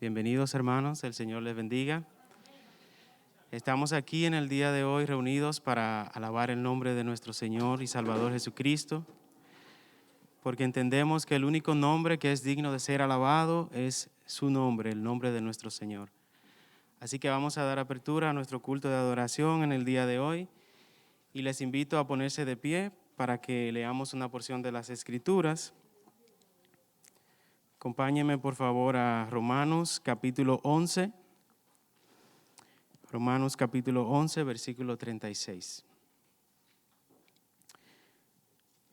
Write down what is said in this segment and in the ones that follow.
Bienvenidos, hermanos, el Señor les bendiga. Estamos aquí en el día de hoy reunidos para alabar el nombre de nuestro Señor y Salvador Jesucristo, porque entendemos que el único nombre que es digno de ser alabado es su nombre, el nombre de nuestro Señor. Así que vamos a dar apertura a nuestro culto de adoración en el día de hoy y les invito a ponerse de pie para que leamos una porción de las Escrituras. Acompáñenme por favor a Romanos capítulo 11. Romanos capítulo 11, versículo 36.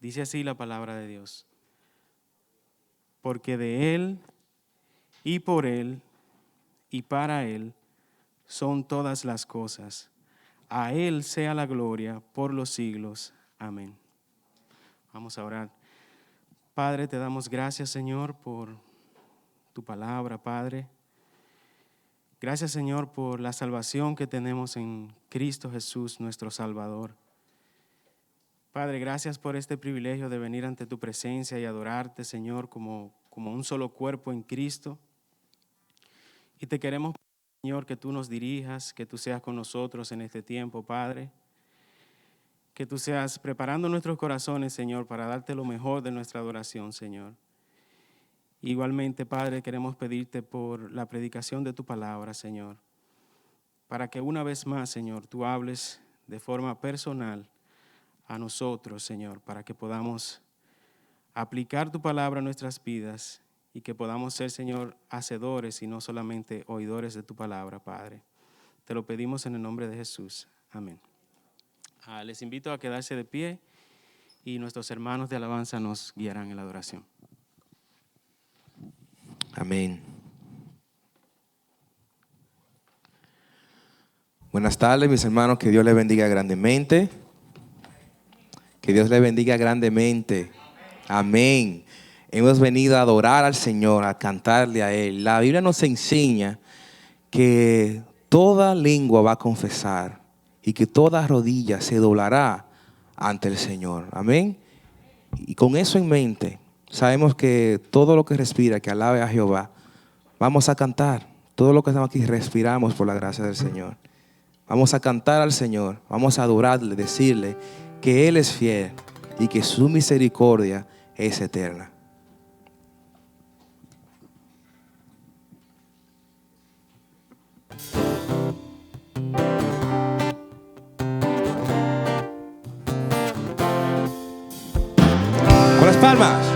Dice así la palabra de Dios. Porque de Él y por Él y para Él son todas las cosas. A Él sea la gloria por los siglos. Amén. Vamos a orar. Padre, te damos gracias, Señor, por tu palabra, Padre. Gracias, Señor, por la salvación que tenemos en Cristo Jesús, nuestro Salvador. Padre, gracias por este privilegio de venir ante tu presencia y adorarte, Señor, como un solo cuerpo en Cristo. Y te queremos, Señor, que tú nos dirijas, que tú seas con nosotros en este tiempo, Padre. Que tú seas preparando nuestros corazones, Señor, para darte lo mejor de nuestra adoración, Señor. Igualmente, Padre, queremos pedirte por la predicación de tu palabra, Señor, para que una vez más, Señor, tú hables de forma personal a nosotros, Señor, para que podamos aplicar tu palabra a nuestras vidas y que podamos ser, Señor, hacedores y no solamente oidores de tu palabra, Padre. Te lo pedimos en el nombre de Jesús. Amén. Les invito a quedarse de pie y nuestros hermanos de alabanza nos guiarán en la adoración. Amén. Buenas tardes, mis hermanos, que Dios les bendiga grandemente. Que Dios les bendiga grandemente. Amén. Hemos venido a adorar al Señor, a cantarle a Él. La Biblia nos enseña que toda lengua va a confesar y que toda rodilla se doblará ante el Señor. Amén. Y con eso en mente, sabemos que todo lo que respira, que alabe a Jehová, vamos a cantar. Todo lo que estamos aquí respiramos por la gracia del Señor. Vamos a cantar al Señor, vamos a adorarle, decirle que Él es fiel y que su misericordia es eterna. Con las palmas.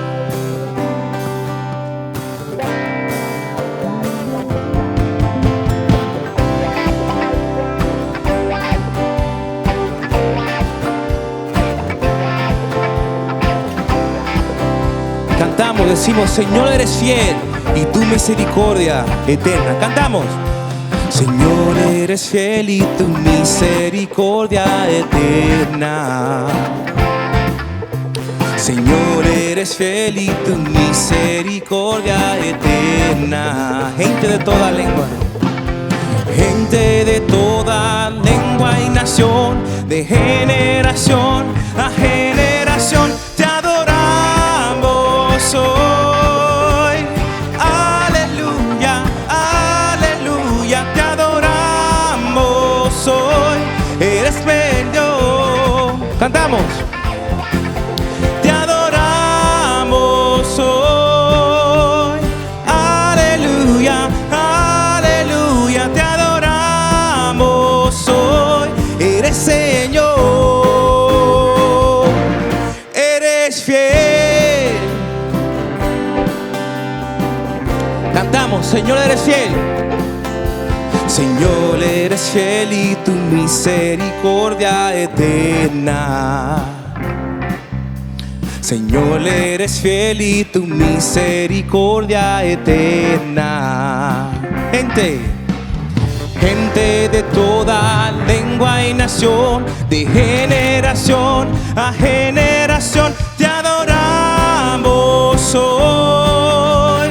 Cantamos, decimos, Señor, eres fiel y tu misericordia eterna. Cantamos. Señor, eres fiel y tu misericordia eterna. Señor, eres fiel y tu misericordia eterna. Gente de toda lengua. Gente de toda lengua y nación, de generación a generación, te adoramos hoy. Aleluya, aleluya, te adoramos hoy. Eres bello. Cantamos. Te adoramos hoy. Aleluya, aleluya, te adoramos hoy. Eres Señor, eres fiel. Cantamos, Señor, eres fiel. Señor, eres fiel y tu misericordia eterna. Señor, eres fiel y tu misericordia eterna. Gente de toda lengua y nación, de generación a generación, te adoramos hoy.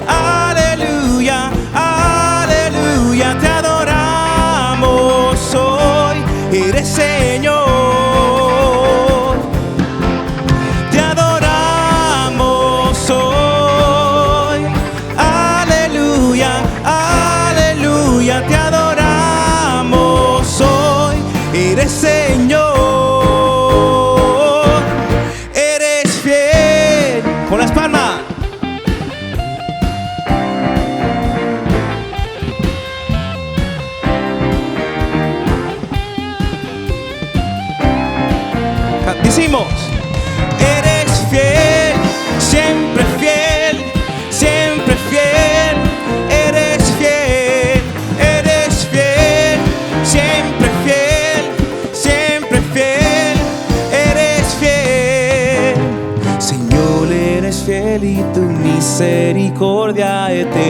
Aleluya, aleluya, te adoramos hoy. Eres Señor. Te adoramos hoy. Aleluya.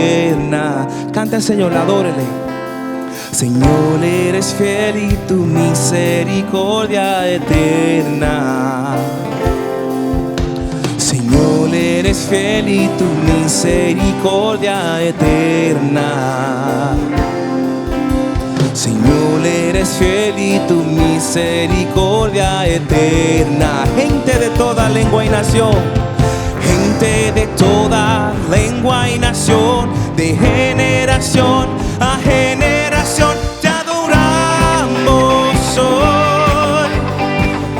eterna. Canta al Señor, adórele. Señor, eres fiel y tu misericordia eterna. Señor, eres fiel y tu misericordia eterna. Señor, eres fiel y tu misericordia eterna. Gente de toda lengua y nación, gente de toda lengua y nación, de generación a generación, te adoramos hoy.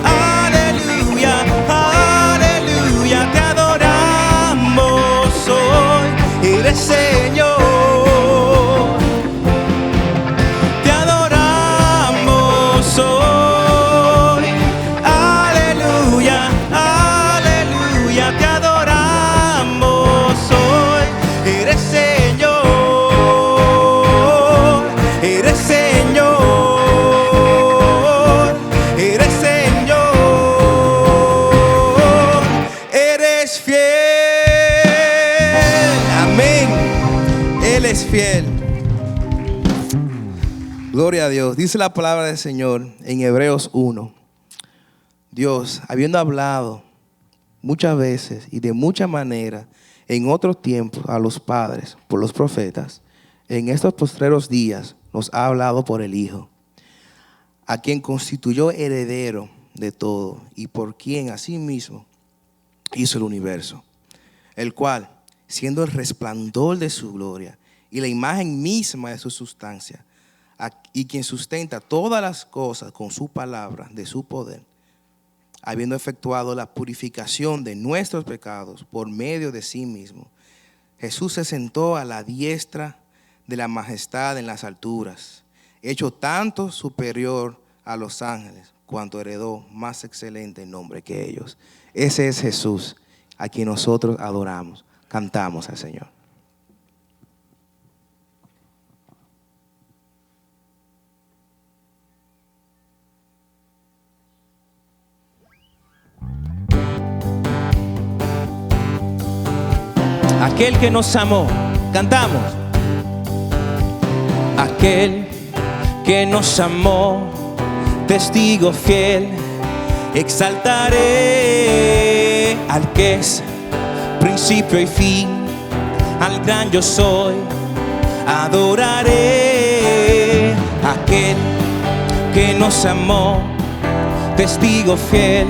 Aleluya, aleluya, te adoramos hoy. Eres Señor. Fiel. Gloria a Dios. Dice la palabra del Señor en Hebreos 1. Dios, habiendo hablado muchas veces y de muchas maneras en otros tiempos a los padres por los profetas, en estos postreros días nos ha hablado por el Hijo, a quien constituyó heredero de todo y por quien asimismo hizo el universo, el cual, siendo el resplandor de su gloria y la imagen misma de su sustancia, y quien sustenta todas las cosas con su palabra de su poder, habiendo efectuado la purificación de nuestros pecados por medio de sí mismo, Jesús se sentó a la diestra de la majestad en las alturas, hecho tanto superior a los ángeles, cuanto heredó más excelente nombre que ellos. Ese es Jesús, a quien nosotros adoramos, cantamos al Señor. Aquel que nos amó, cantamos. Aquel que nos amó, testigo fiel, exaltaré al que es principio y fin, al gran yo soy, adoraré. Aquel que nos amó, testigo fiel,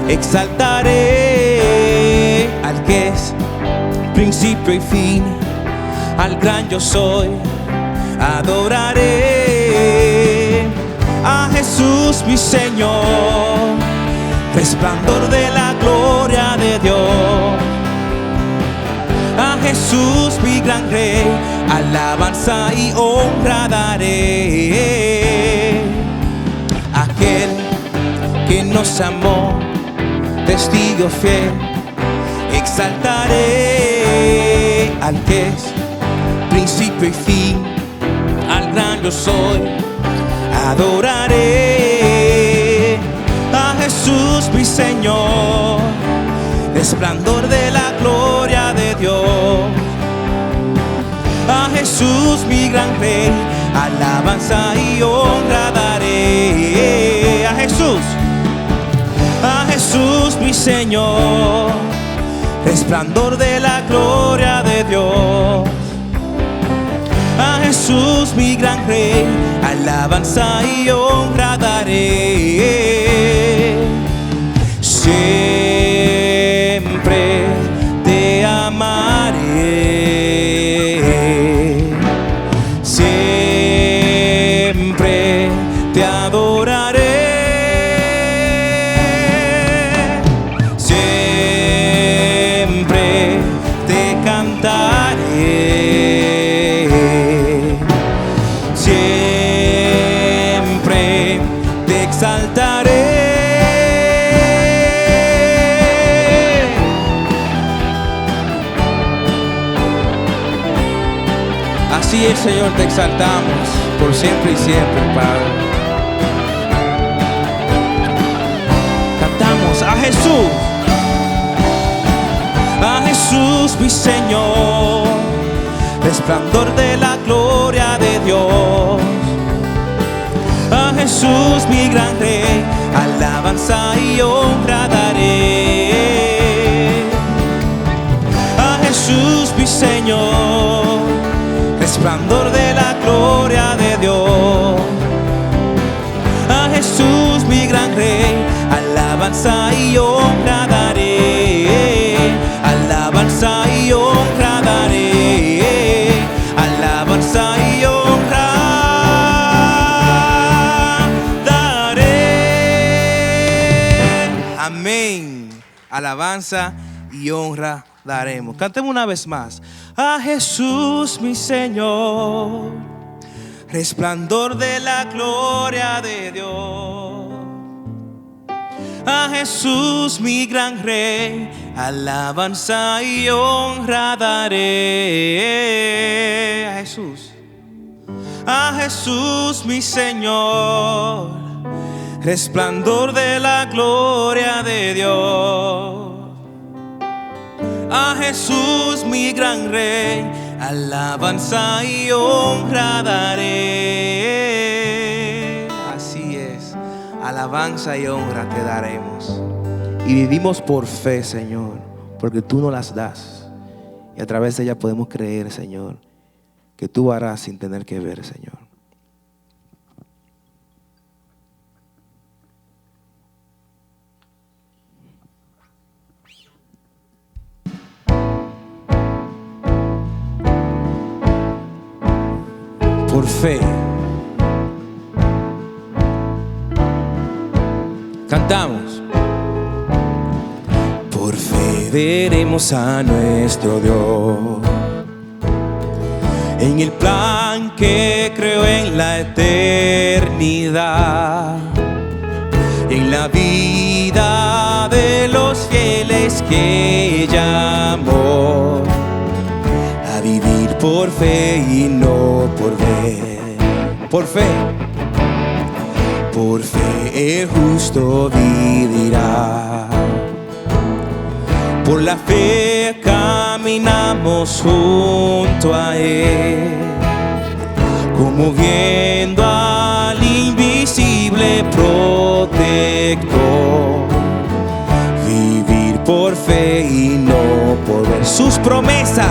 exaltaré al que es principio y fin, al gran yo soy, adoraré a Jesús mi Señor, resplandor de la gloria de Dios. A Jesús mi gran Rey, alabanza y honra daré. Aquel que nos amó, testigo fiel, exaltaré al que es principio y fin, al gran yo soy, adoraré a Jesús mi Señor, resplandor de la gloria de Dios. A Jesús mi gran Rey, alabanza y honra daré. A Jesús mi Señor, resplandor de la gloria de Dios. A Jesús mi gran Rey, alabanza y honra daré. Siempre te amaré, siempre te adoraré. Siempre te exaltaré. Así es, Señor, te exaltamos por siempre y siempre, Padre. Cantamos a Jesús mi Señor, resplandor de la gloria de Dios. A Jesús mi gran Rey, alabanza y honra daré. A Jesús mi Señor, resplandor de la gloria de Dios. A Jesús mi gran Rey, alabanza y honra daré. Alabanza y honra daré. Alabanza y honra daré. Amén. Alabanza y honra daremos. Cantemos una vez más. A Jesús mi Señor, resplandor de la gloria de Dios. A Jesús mi gran Rey, alabanza y honra daré. A Jesús mi Señor, resplandor de la gloria de Dios. A Jesús mi gran Rey, alabanza y honra daré. Así es, alabanza y honra te daremos. Y vivimos por fe, Señor, porque tú nos las das. Y a través de ella podemos creer, Señor, que tú harás sin tener que ver, Señor. Por fe. Cantamos. Por fe veremos a nuestro Dios en el plan que creó en la eternidad, en la vida de los fieles que llamó a vivir por fe y no por ver. Por fe el justo vivirá. Por la fe caminamos junto a Él, como viendo al invisible protector. Vivir por fe y no por ver. Sus promesas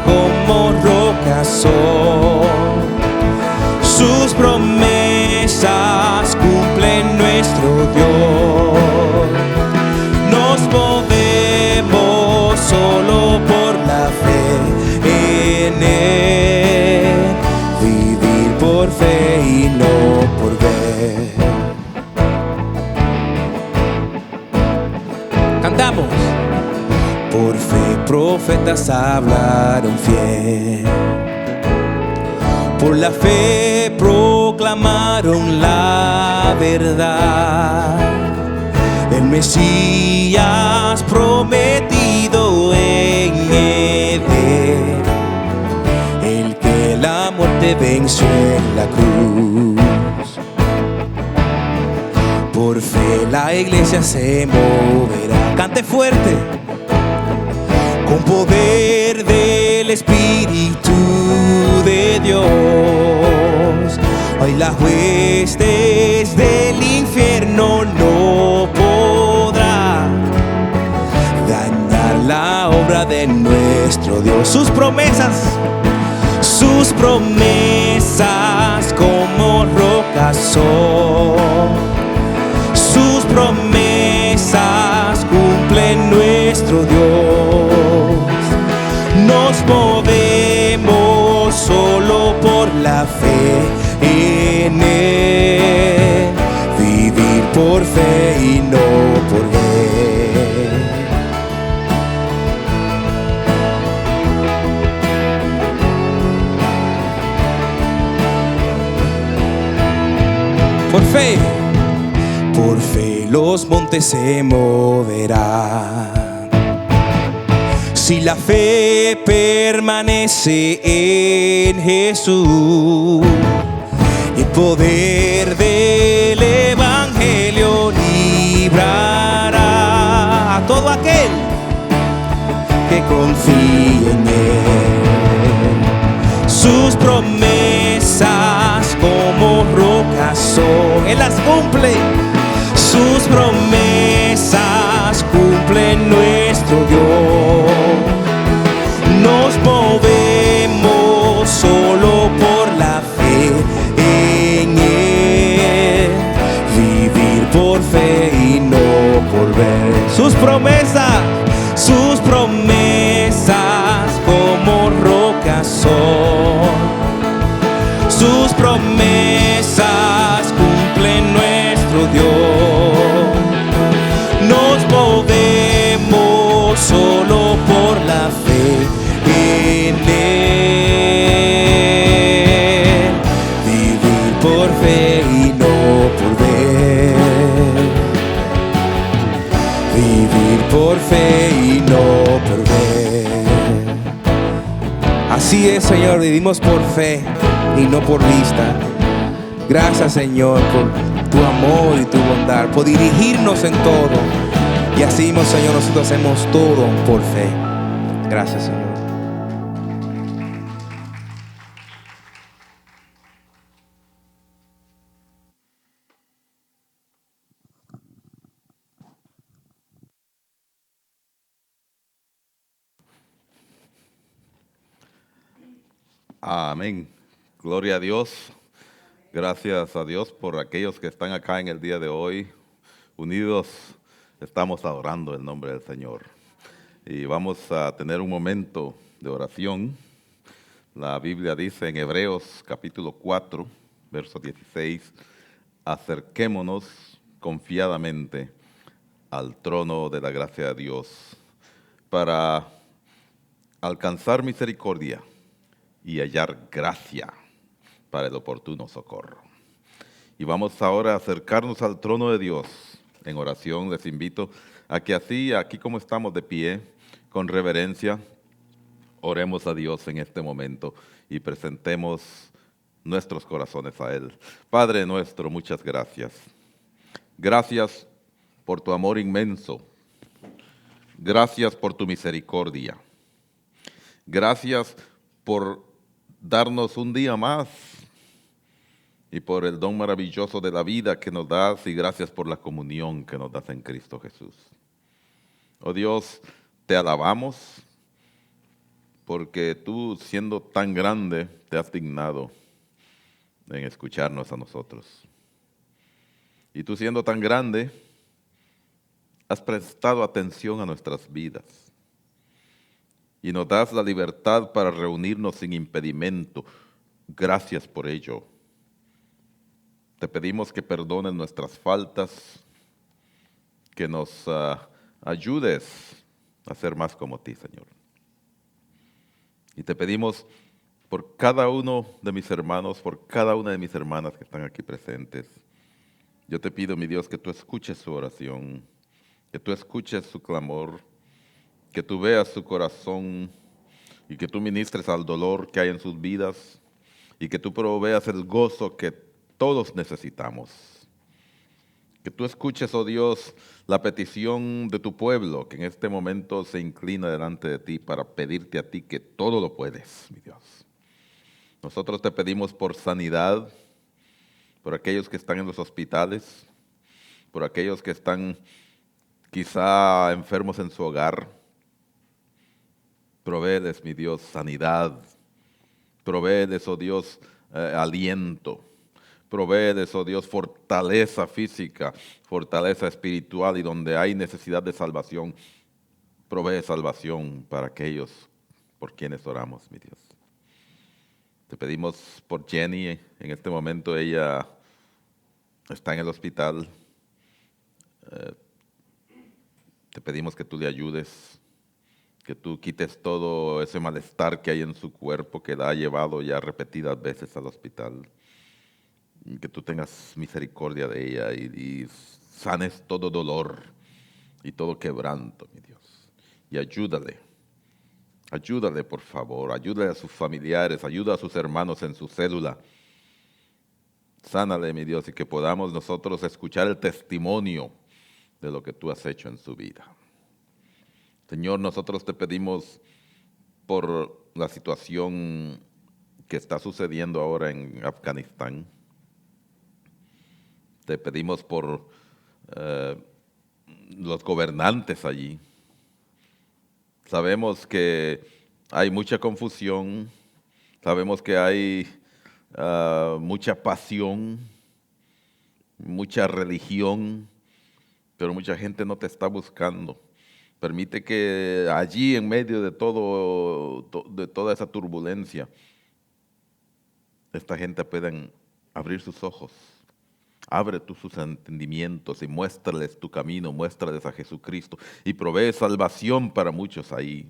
como rocas son. Sus promesas cumplen nuestro Dios. Nos movemos solo por la fe en Él. Vivir por fe y no por ver. Cantamos. Por fe profetas hablaron fiel. Por la fe proclamaron la verdad. El Mesías prometido en Edén, el que la muerte venció en la cruz. Por fe la iglesia se moverá. Cante fuerte. Con poder del Espíritu de Dios, hoy las huestes del infierno no podrán dañar la obra de nuestro Dios. Sus promesas como rocas son. Sus promesas cumplen nuestro Dios. Nos movemos solo por la fe en Él. Vivir por fe y no por ver. Por fe los montes se moverán. Si la fe permanece en Jesús, el poder del Evangelio librará a todo aquel que confíe en Él. Sus promesas como rocas son, Él las cumple. Sus promesas cumple nuestro Dios. Nos movemos solo por la fe en Él. Vivir por fe y no por ver. Sus promesas como rocas son. Sus promesas cumplen nuestro Dios. Nos movemos solo por la fe en Él. Vivir por fe y no por ver. Vivir por fe y no por ver. Así es, Señor, vivimos por fe y no por vista. Gracias, Señor, por tu amor y tu bondad, por dirigirnos en todo. Y así mismo, Señor, nosotros hacemos todo por fe. Gracias, Señor. Amén. Gloria a Dios. Gracias a Dios por aquellos que están acá en el día de hoy. Unidos estamos adorando el nombre del Señor. Y vamos a tener un momento de oración. La Biblia dice en Hebreos capítulo 4, verso 16, acerquémonos confiadamente al trono de la gracia de Dios para alcanzar misericordia y hallar gracia para el oportuno socorro. Y vamos ahora a acercarnos al trono de Dios en oración. Les invito a que así, aquí como estamos de pie, con reverencia, oremos a Dios en este momento y presentemos nuestros corazones a Él. Padre nuestro, muchas gracias. Gracias por tu amor inmenso. Gracias por tu misericordia. Gracias por darnos un día más y por el don maravilloso de la vida que nos das, y gracias por la comunión que nos das en Cristo Jesús. Oh Dios, te alabamos porque tú, siendo tan grande, te has dignado en escucharnos a nosotros. Y tú, siendo tan grande, has prestado atención a nuestras vidas. Y nos das la libertad para reunirnos sin impedimento. Gracias por ello. Te pedimos que perdones nuestras faltas, que nos ayudes a ser más como ti, Señor. Y te pedimos por cada uno de mis hermanos, por cada una de mis hermanas que están aquí presentes. Yo te pido, mi Dios, que tú escuches su oración, que tú escuches su clamor, que tú veas su corazón y que tú ministres al dolor que hay en sus vidas y que tú proveas el gozo que todos necesitamos. Que tú escuches, oh Dios, la petición de tu pueblo que en este momento se inclina delante de ti para pedirte a ti que todo lo puedes, mi Dios. Nosotros te pedimos por sanidad, por aquellos que están en los hospitales, por aquellos que están quizá enfermos en su hogar. Provéeles, mi Dios, sanidad. Provéeles, oh Dios, aliento. Provéeles, oh Dios, fortaleza física, fortaleza espiritual, y donde hay necesidad de salvación, provee salvación para aquellos por quienes oramos, mi Dios. Te pedimos por Jenny, en este momento ella está en el hospital. Te pedimos que tú le ayudes, que tú quites todo ese malestar que hay en su cuerpo que la ha llevado ya repetidas veces al hospital. Que tú tengas misericordia de ella y sanes todo dolor y todo quebranto, mi Dios. Y ayúdale, por favor, ayúdale a sus familiares, ayuda a sus hermanos en su célula. Sánale, mi Dios, y que podamos nosotros escuchar el testimonio de lo que tú has hecho en su vida. Señor, nosotros te pedimos por la situación que está sucediendo ahora en Afganistán. Te pedimos por los gobernantes allí. Sabemos que hay mucha confusión, sabemos que hay mucha pasión, mucha religión, pero mucha gente no te está buscando. Permite que allí en medio de de toda esa turbulencia, esta gente pueda abrir sus ojos. Abre tú sus entendimientos y muéstrales tu camino, muéstrales a Jesucristo y provee salvación para muchos ahí.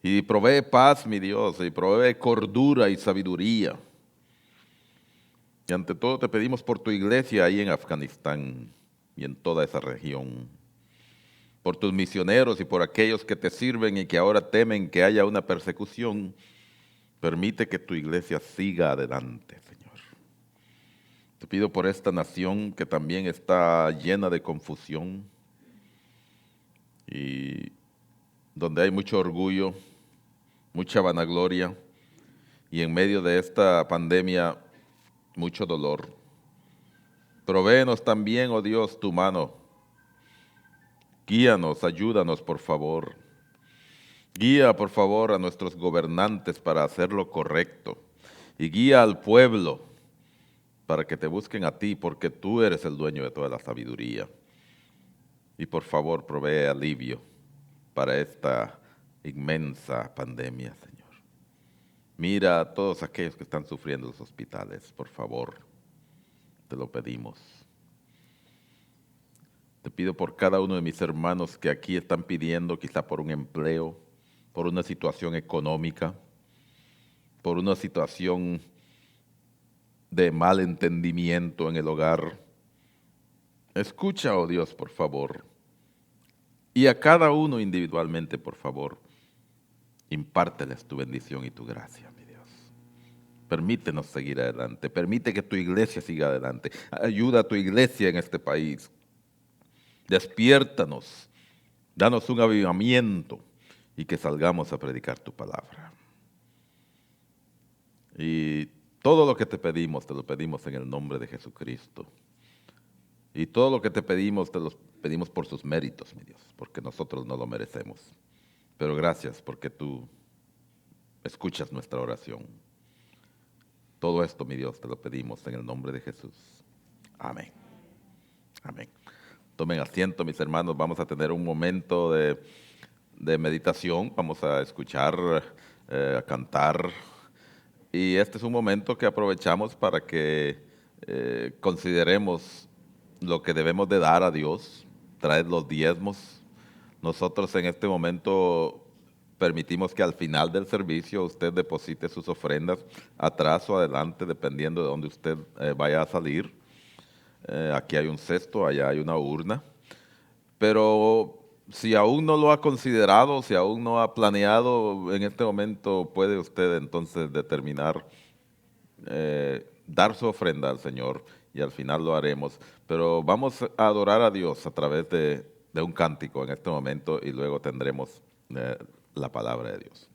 Y provee paz, mi Dios, y provee cordura y sabiduría. Y ante todo te pedimos por tu iglesia ahí en Afganistán y en toda esa región. Por tus misioneros y por aquellos que te sirven y que ahora temen que haya una persecución. Permite que tu iglesia siga adelante, Señor. Te pido por esta nación que también está llena de confusión y donde hay mucho orgullo, mucha vanagloria y en medio de esta pandemia mucho dolor. Provéenos también, oh Dios, tu mano. Guíanos, ayúdanos, por favor. Guía, por favor, a nuestros gobernantes para hacer lo correcto. Y guía al pueblo para que te busquen a ti, porque tú eres el dueño de toda la sabiduría. Y por favor, provee alivio para esta inmensa pandemia, Señor. Mira a todos aquellos que están sufriendo en los hospitales, por favor, te lo pedimos. Te pido por cada uno de mis hermanos que aquí están pidiendo, quizá por un empleo, por una situación económica, por una situación de mal entendimiento en el hogar. Escucha, oh Dios, por favor. Y a cada uno individualmente, por favor, impárteles tu bendición y tu gracia, mi Dios. Permítenos seguir adelante. Permite que tu iglesia siga adelante. Ayuda a tu iglesia en este país. Despiértanos. Danos un avivamiento y que salgamos a predicar tu palabra. Y todo lo que te lo pedimos en el nombre de Jesucristo. Y todo lo que te pedimos pedimos por sus méritos, mi Dios, porque nosotros no lo merecemos. Pero gracias porque tú escuchas nuestra oración. Todo esto, mi Dios, te lo pedimos en el nombre de Jesús. Amén. Amén. Tomen asiento, mis hermanos. Vamos a tener un momento de meditación. Vamos a escuchar, a cantar. Y este es un momento que aprovechamos para que consideremos lo que debemos de dar a Dios, traer los diezmos. Nosotros en este momento permitimos que al final del servicio usted deposite sus ofrendas atrás o adelante, dependiendo de dónde usted vaya a salir. Aquí hay un cesto, allá hay una urna. Pero si aún no lo ha considerado, si aún no ha planeado, en este momento puede usted entonces determinar dar su ofrenda al Señor y al final lo haremos. Pero vamos a adorar a Dios a través de un cántico en este momento y luego tendremos la palabra de Dios.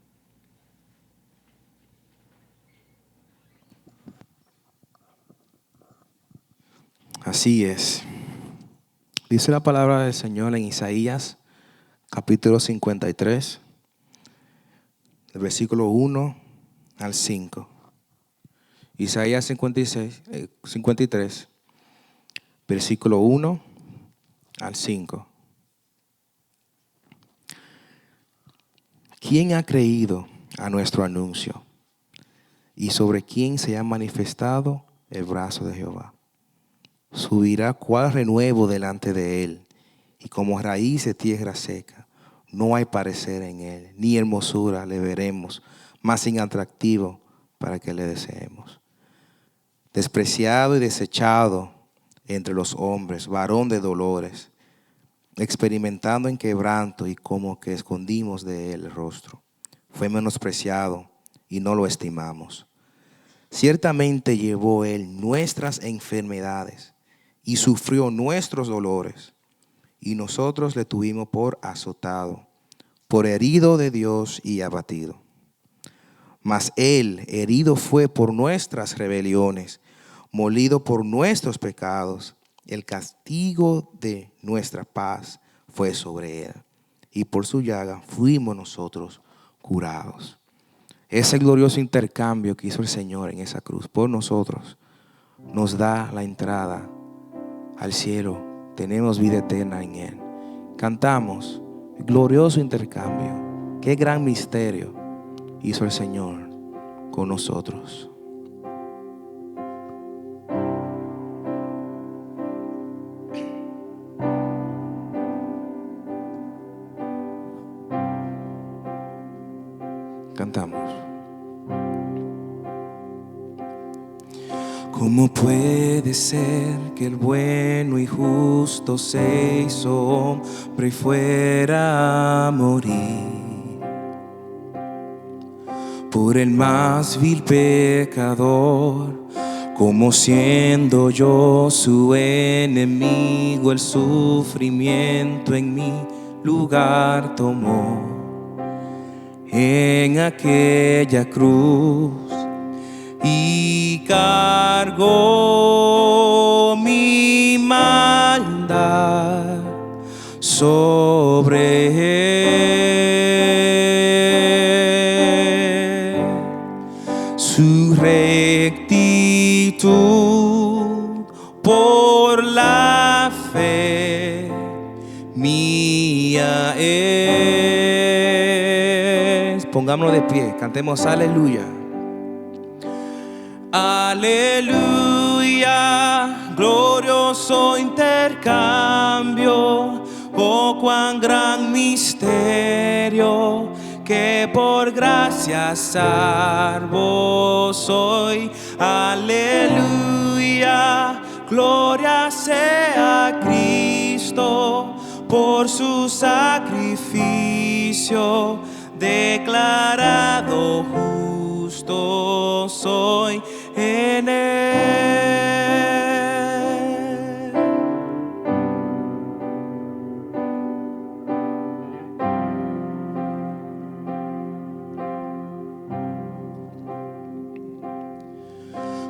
Así es. Dice la palabra del Señor en Isaías, capítulo 53, del versículo 1 al 5. Isaías 53, versículo 1 al 5. ¿Quién ha creído a nuestro anuncio? ¿Y sobre quién se ha manifestado el brazo de Jehová? Subirá cual renuevo delante de él, y como raíz de tierra seca. No hay parecer en él, ni hermosura le veremos, más sin atractivo para que le deseemos. Despreciado y desechado entre los hombres, varón de dolores, experimentando en quebranto y como que escondimos de él el rostro. Fue menospreciado y no lo estimamos. Ciertamente llevó él nuestras enfermedades y sufrió nuestros dolores, y nosotros le tuvimos por azotado, por herido de Dios y abatido. Mas Él herido fue por nuestras rebeliones, molido por nuestros pecados. El castigo de nuestra paz fue sobre Él, y por su llaga fuimos nosotros curados. Ese glorioso intercambio que hizo el Señor en esa cruz por nosotros nos da la entrada al cielo. Tenemos vida eterna en Él. Cantamos, glorioso intercambio. Qué gran misterio hizo el Señor con nosotros. Cantamos. ¿Cómo puede ser que el bueno y justo se hizo hombre y fuera a morir por el más vil pecador? Como siendo yo su enemigo, el sufrimiento en mi lugar tomó. En aquella cruz y cargó mi maldad sobre Él. Su rectitud por la fe mía es. Pongámonos de pie, cantemos aleluya. Aleluya, glorioso intercambio, oh cuán gran misterio, que por gracia salvo soy. Aleluya, gloria sea a Cristo, por su sacrificio, declarado justo soy en Él.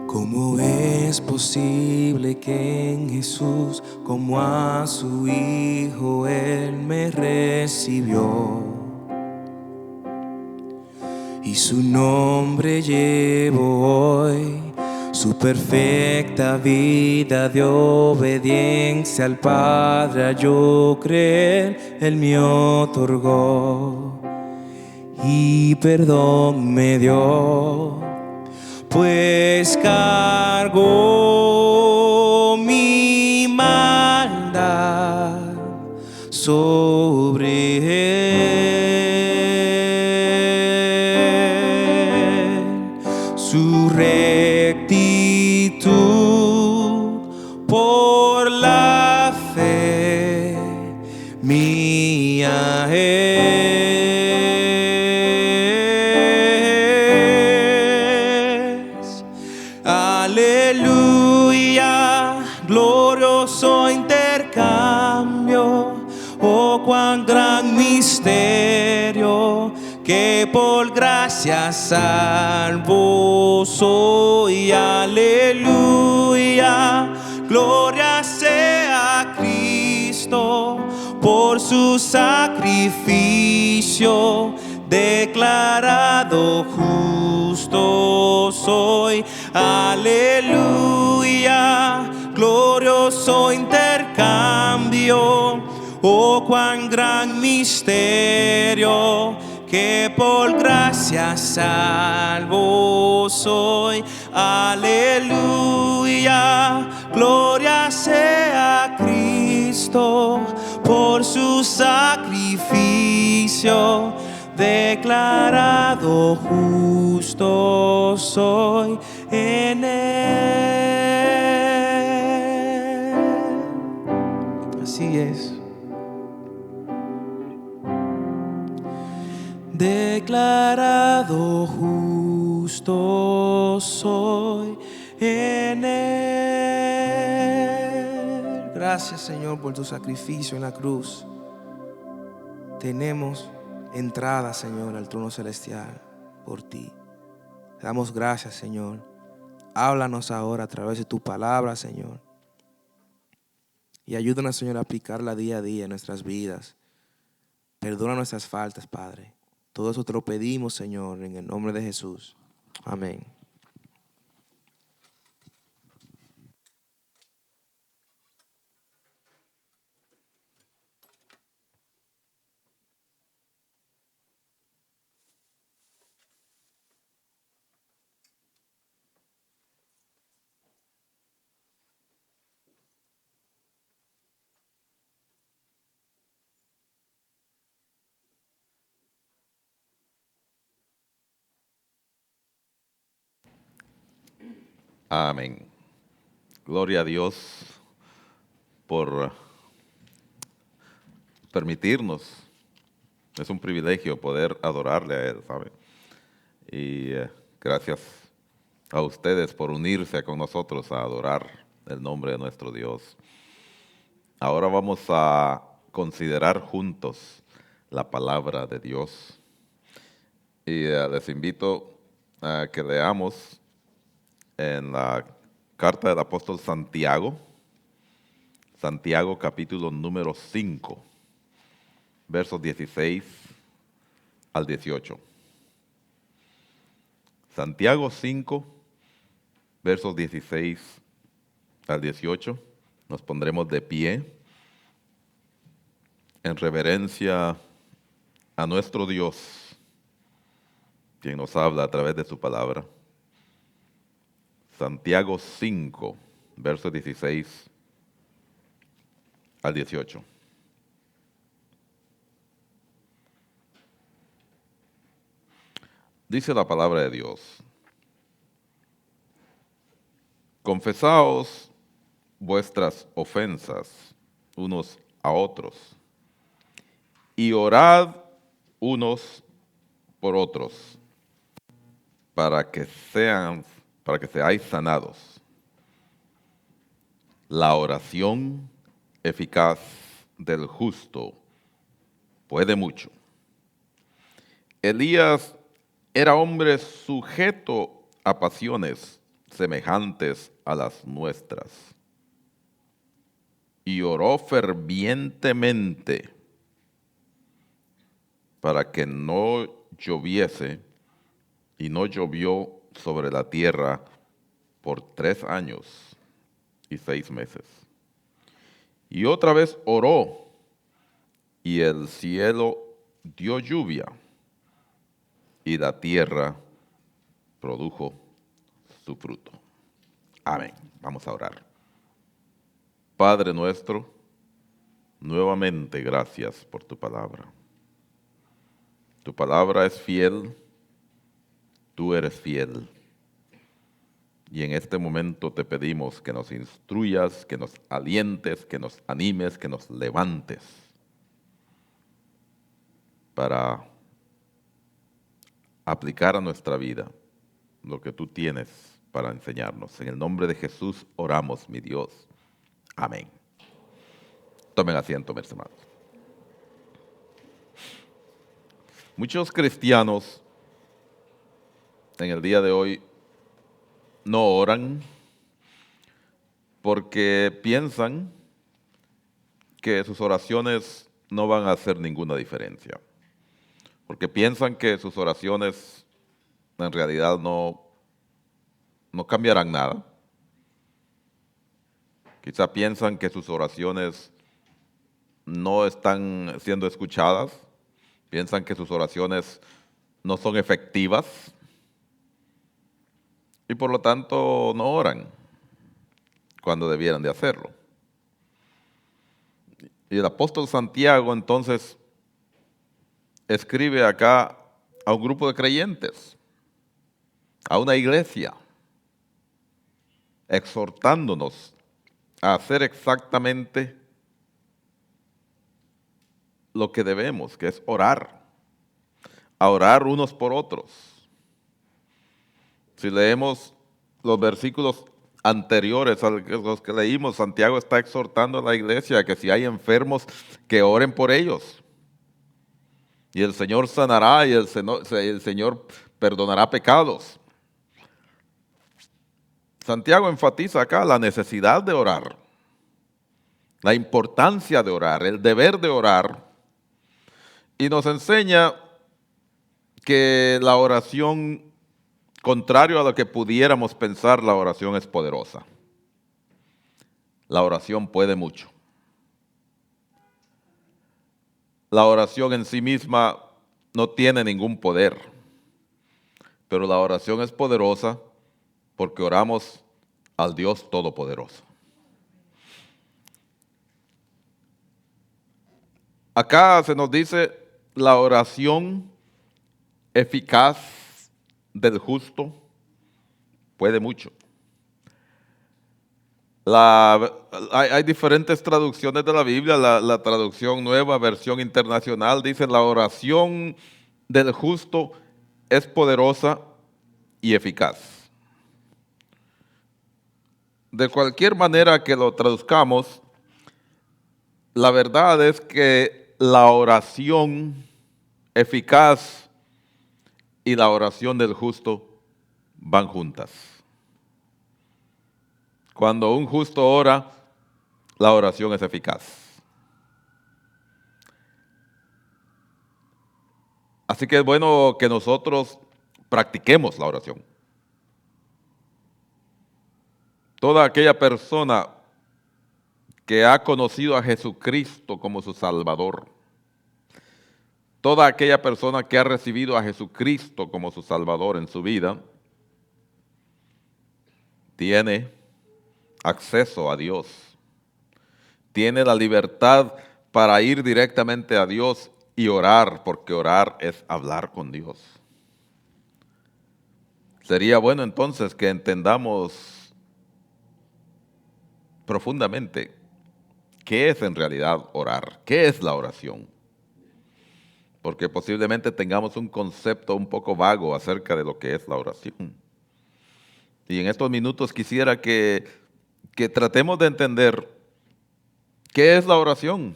¿Cómo es posible que en Jesús, como a su Hijo, Él me recibió? Y su nombre llevo hoy, su perfecta vida de obediencia al Padre a yo creer, Él me otorgó y perdón me dio, pues cargó mi maldad sobre Él. Su rectitud por la fe mía es. Aleluya, glorioso intercambio, oh cuán gran misterio, que por gracia salvo soy. Aleluya, gloria sea a Cristo, por su sacrificio, declarado justo soy. Aleluya, glorioso intercambio, oh cuán gran misterio, que por gracia salvo soy. Aleluya, gloria sea a Cristo, por su sacrificio, declarado justo soy en Él. Así es. Declarado justo soy en Él. Gracias, Señor, por tu sacrificio en la cruz. Tenemos entrada, Señor, al trono celestial por ti. Te damos gracias, Señor. Háblanos ahora a través de tu palabra, Señor. Y ayúdanos, Señor, a aplicarla día a día en nuestras vidas. Perdona nuestras faltas, Padre. Todo eso te lo pedimos, Señor, en el nombre de Jesús. Amén. Amén. Gloria a Dios por permitirnos. Es un privilegio poder adorarle a Él, ¿sabe? Y gracias a ustedes por unirse con nosotros a adorar el nombre de nuestro Dios. Ahora vamos a considerar juntos la palabra de Dios. Y les invito a que leamos en la carta del apóstol Santiago, Santiago capítulo número 5, versos 16 al 18. Santiago 5, versos 16 al 18. Nos pondremos de pie en reverencia a nuestro Dios, quien nos habla a través de su palabra. Santiago 5, versos 16 al 18. Dice la palabra de Dios: confesaos vuestras ofensas unos a otros y orad unos por otros para que seáis sanados. La oración eficaz del justo puede mucho. Elías era hombre sujeto a pasiones semejantes a las nuestras, y oró fervientemente para que no lloviese, y no llovió sobre la tierra por 3 años y 6 meses. Y otra vez oró, y el cielo dio lluvia, y la tierra produjo su fruto. Amén. Vamos a orar. Padre nuestro, nuevamente gracias por tu palabra. Tu palabra es fiel, tú eres fiel. Y en este momento te pedimos que nos instruyas, que nos alientes, que nos animes, que nos levantes para aplicar a nuestra vida lo que tú tienes para enseñarnos. En el nombre de Jesús oramos, mi Dios. Amén. Tomen asiento, mis hermanos. Muchos cristianos en el día de hoy no oran porque piensan que sus oraciones no van a hacer ninguna diferencia. Porque piensan que sus oraciones en realidad no cambiarán nada. Quizá piensan que sus oraciones no están siendo escuchadas. Piensan que sus oraciones no son efectivas. Y por lo tanto no oran cuando debieran de hacerlo. Y el apóstol Santiago entonces escribe acá a un grupo de creyentes, a una iglesia, exhortándonos a hacer exactamente lo que debemos, que es orar, a orar unos por otros. Si leemos los versículos anteriores a los que leímos, Santiago está exhortando a la iglesia a que si hay enfermos, que oren por ellos. y el Señor sanará y el Señor perdonará pecados. Santiago enfatiza acá la necesidad de orar, la importancia de orar, el deber de orar, y nos enseña que la oración, contrario a lo que pudiéramos pensar, la oración es poderosa. La oración puede mucho. La oración en sí misma no tiene ningún poder, pero la oración es poderosa porque oramos al Dios Todopoderoso. Acá se nos dice la oración eficaz del justo puede mucho. Hay diferentes traducciones de la Biblia. La traducción nueva, versión internacional, dice la oración del justo es poderosa y eficaz. De cualquier manera que lo traduzcamos, la verdad es que la oración eficaz y la oración del justo van juntas. Cuando un justo ora, la oración es eficaz. Así que es bueno que nosotros practiquemos la oración. Toda aquella persona que ha conocido a Jesucristo como su Salvador, toda aquella persona que ha recibido a Jesucristo como su Salvador en su vida, tiene acceso a Dios. Tiene la libertad para ir directamente a Dios y orar, porque orar es hablar con Dios. Sería bueno entonces que entendamos profundamente qué es en realidad orar, qué es la oración. Porque posiblemente tengamos un concepto un poco vago acerca de lo que es la oración. Y en estos minutos quisiera que tratemos de entender qué es la oración.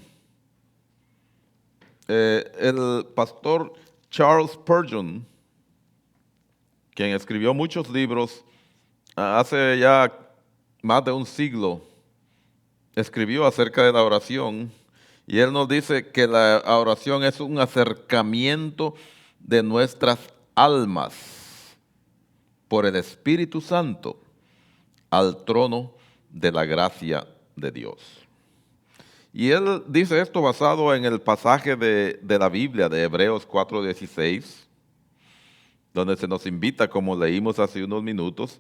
El pastor Charles Spurgeon, quien escribió muchos libros, hace ya más de un siglo, escribió acerca de la oración, y él nos dice que la oración es un acercamiento de nuestras almas por el Espíritu Santo al trono de la gracia de Dios. Y él dice esto basado en el pasaje de la Biblia de Hebreos 4:16, donde se nos invita, como leímos hace unos minutos,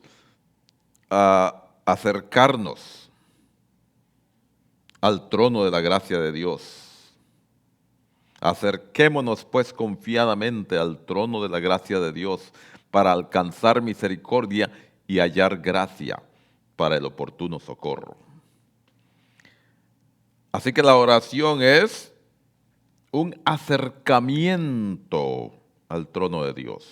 a acercarnos al trono de la gracia de Dios. Acerquémonos pues confiadamente al trono de la gracia de Dios para alcanzar misericordia y hallar gracia para el oportuno socorro. Así que la oración es un acercamiento al trono de Dios.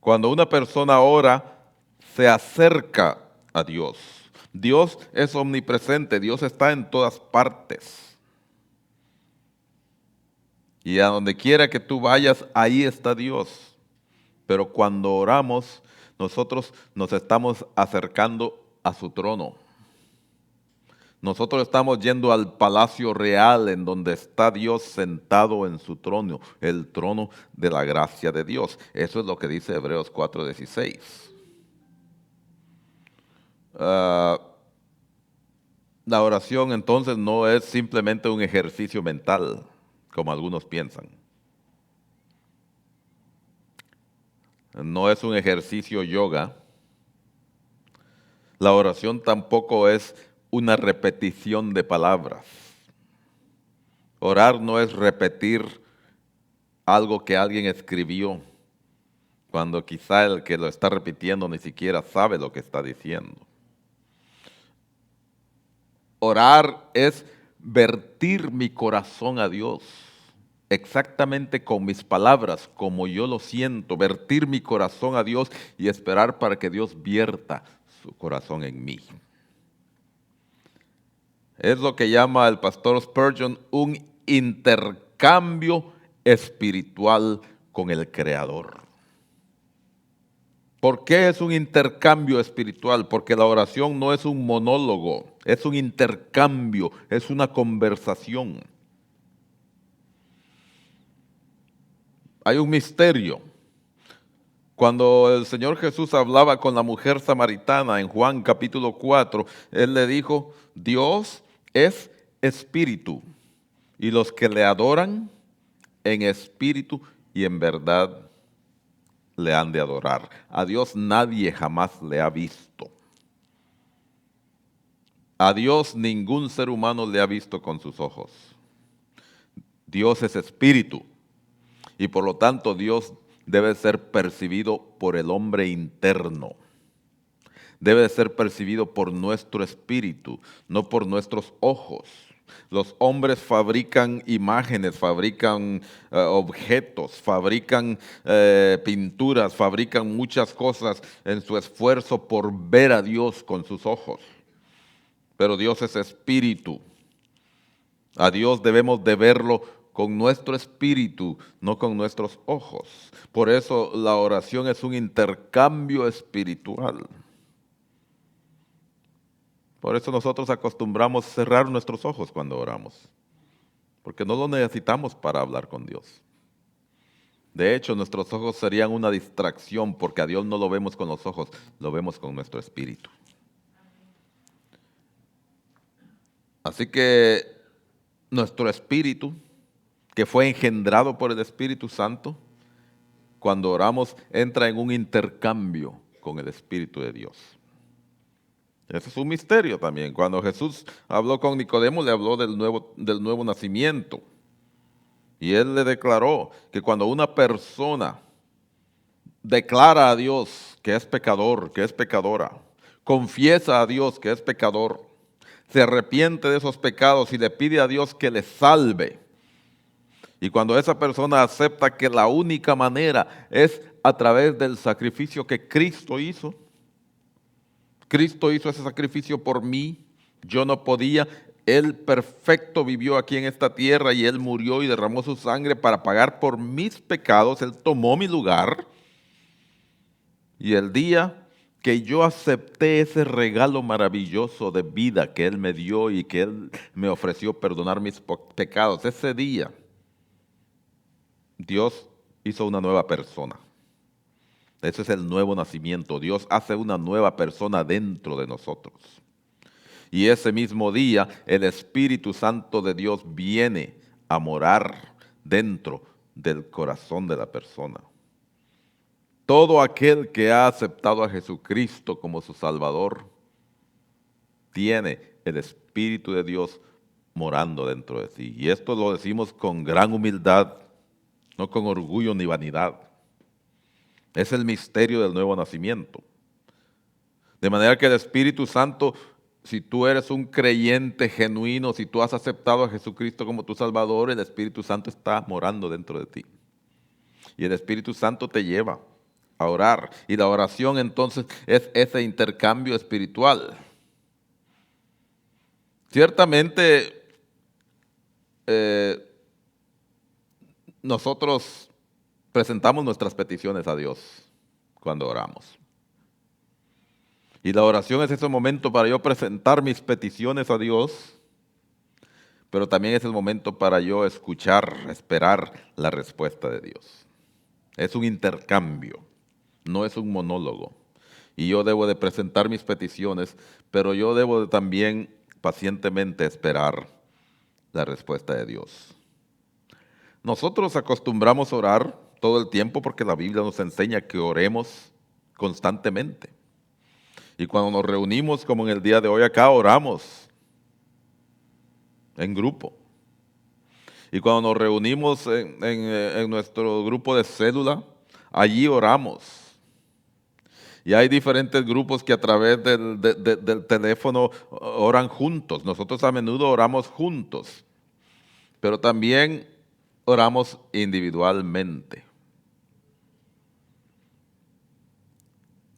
Cuando una persona ora, se acerca a Dios. Dios es omnipresente, Dios está en todas partes. Y a donde quiera que tú vayas, ahí está Dios. Pero cuando oramos, nosotros nos estamos acercando a su trono. Nosotros estamos yendo al palacio real en donde está Dios sentado en su trono, el trono de la gracia de Dios. Eso es lo que dice Hebreos 4:16. La oración entonces no es simplemente un ejercicio mental, como algunos piensan. No es un ejercicio yoga. La oración tampoco es una repetición de palabras. Orar no es repetir algo que alguien escribió, cuando quizá el que lo está repitiendo ni siquiera sabe lo que está diciendo. Orar es vertir mi corazón a Dios, exactamente con mis palabras, como yo lo siento, vertir mi corazón a Dios y esperar para que Dios vierta su corazón en mí. Es lo que llama el pastor Spurgeon un intercambio espiritual con el Creador. ¿Por qué es un intercambio espiritual? Porque la oración no es un monólogo, es un intercambio, es una conversación. Hay un misterio. Cuando el Señor Jesús hablaba con la mujer samaritana en Juan capítulo 4, Él le dijo, Dios es espíritu, y los que le adoran en espíritu y en verdad le han de adorar. A Dios nadie jamás le ha visto. A Dios ningún ser humano le ha visto con sus ojos. Dios es espíritu y por lo tanto Dios debe ser percibido por el hombre interno. Debe ser percibido por nuestro espíritu, no por nuestros ojos. Los hombres fabrican imágenes, fabrican objetos, fabrican pinturas, fabrican muchas cosas en su esfuerzo por ver a Dios con sus ojos. Pero Dios es espíritu. A Dios debemos de verlo con nuestro espíritu, no con nuestros ojos. Por eso la oración es un intercambio espiritual. Por eso nosotros acostumbramos cerrar nuestros ojos cuando oramos, porque no lo necesitamos para hablar con Dios. De hecho, nuestros ojos serían una distracción, porque a Dios no lo vemos con los ojos, lo vemos con nuestro espíritu. Así que nuestro espíritu, que fue engendrado por el Espíritu Santo, cuando oramos entra en un intercambio con el Espíritu de Dios. Ese es un misterio también. Cuando Jesús habló con Nicodemo, le habló del nuevo nacimiento. Y él le declaró que cuando una persona declara a Dios que es pecador, que es pecadora, confiesa a Dios que es pecador, se arrepiente de esos pecados y le pide a Dios que le salve. Y cuando esa persona acepta que la única manera es a través del sacrificio que Cristo hizo ese sacrificio por mí, yo no podía, Él perfecto vivió aquí en esta tierra y Él murió y derramó su sangre para pagar por mis pecados, Él tomó mi lugar. Y el día que yo acepté ese regalo maravilloso de vida que Él me dio y que Él me ofreció perdonar mis pecados, ese día Dios hizo una nueva persona. Ese es el nuevo nacimiento. Dios hace una nueva persona dentro de nosotros. Y ese mismo día el Espíritu Santo de Dios viene a morar dentro del corazón de la persona. Todo aquel que ha aceptado a Jesucristo como su Salvador tiene el Espíritu de Dios morando dentro de sí. Y esto lo decimos con gran humildad, no con orgullo ni vanidad. Es el misterio del nuevo nacimiento. De manera que el Espíritu Santo, si tú eres un creyente genuino, si tú has aceptado a Jesucristo como tu Salvador, el Espíritu Santo está morando dentro de ti. Y el Espíritu Santo te lleva a orar. Y la oración entonces es ese intercambio espiritual. Ciertamente, nosotros presentamos nuestras peticiones a Dios cuando oramos. Y la oración es ese momento para yo presentar mis peticiones a Dios, pero también es el momento para yo escuchar, esperar la respuesta de Dios. Es un intercambio, no es un monólogo. Y yo debo de presentar mis peticiones, pero yo debo de también pacientemente esperar la respuesta de Dios. Nosotros acostumbramos a orar todo el tiempo porque la Biblia nos enseña que oremos constantemente. Y cuando nos reunimos, como en el día de hoy acá, oramos en grupo. Y cuando nos reunimos en nuestro grupo de célula, allí oramos. Y hay diferentes grupos que a través del teléfono oran juntos. Nosotros a menudo oramos juntos, pero también oramos individualmente.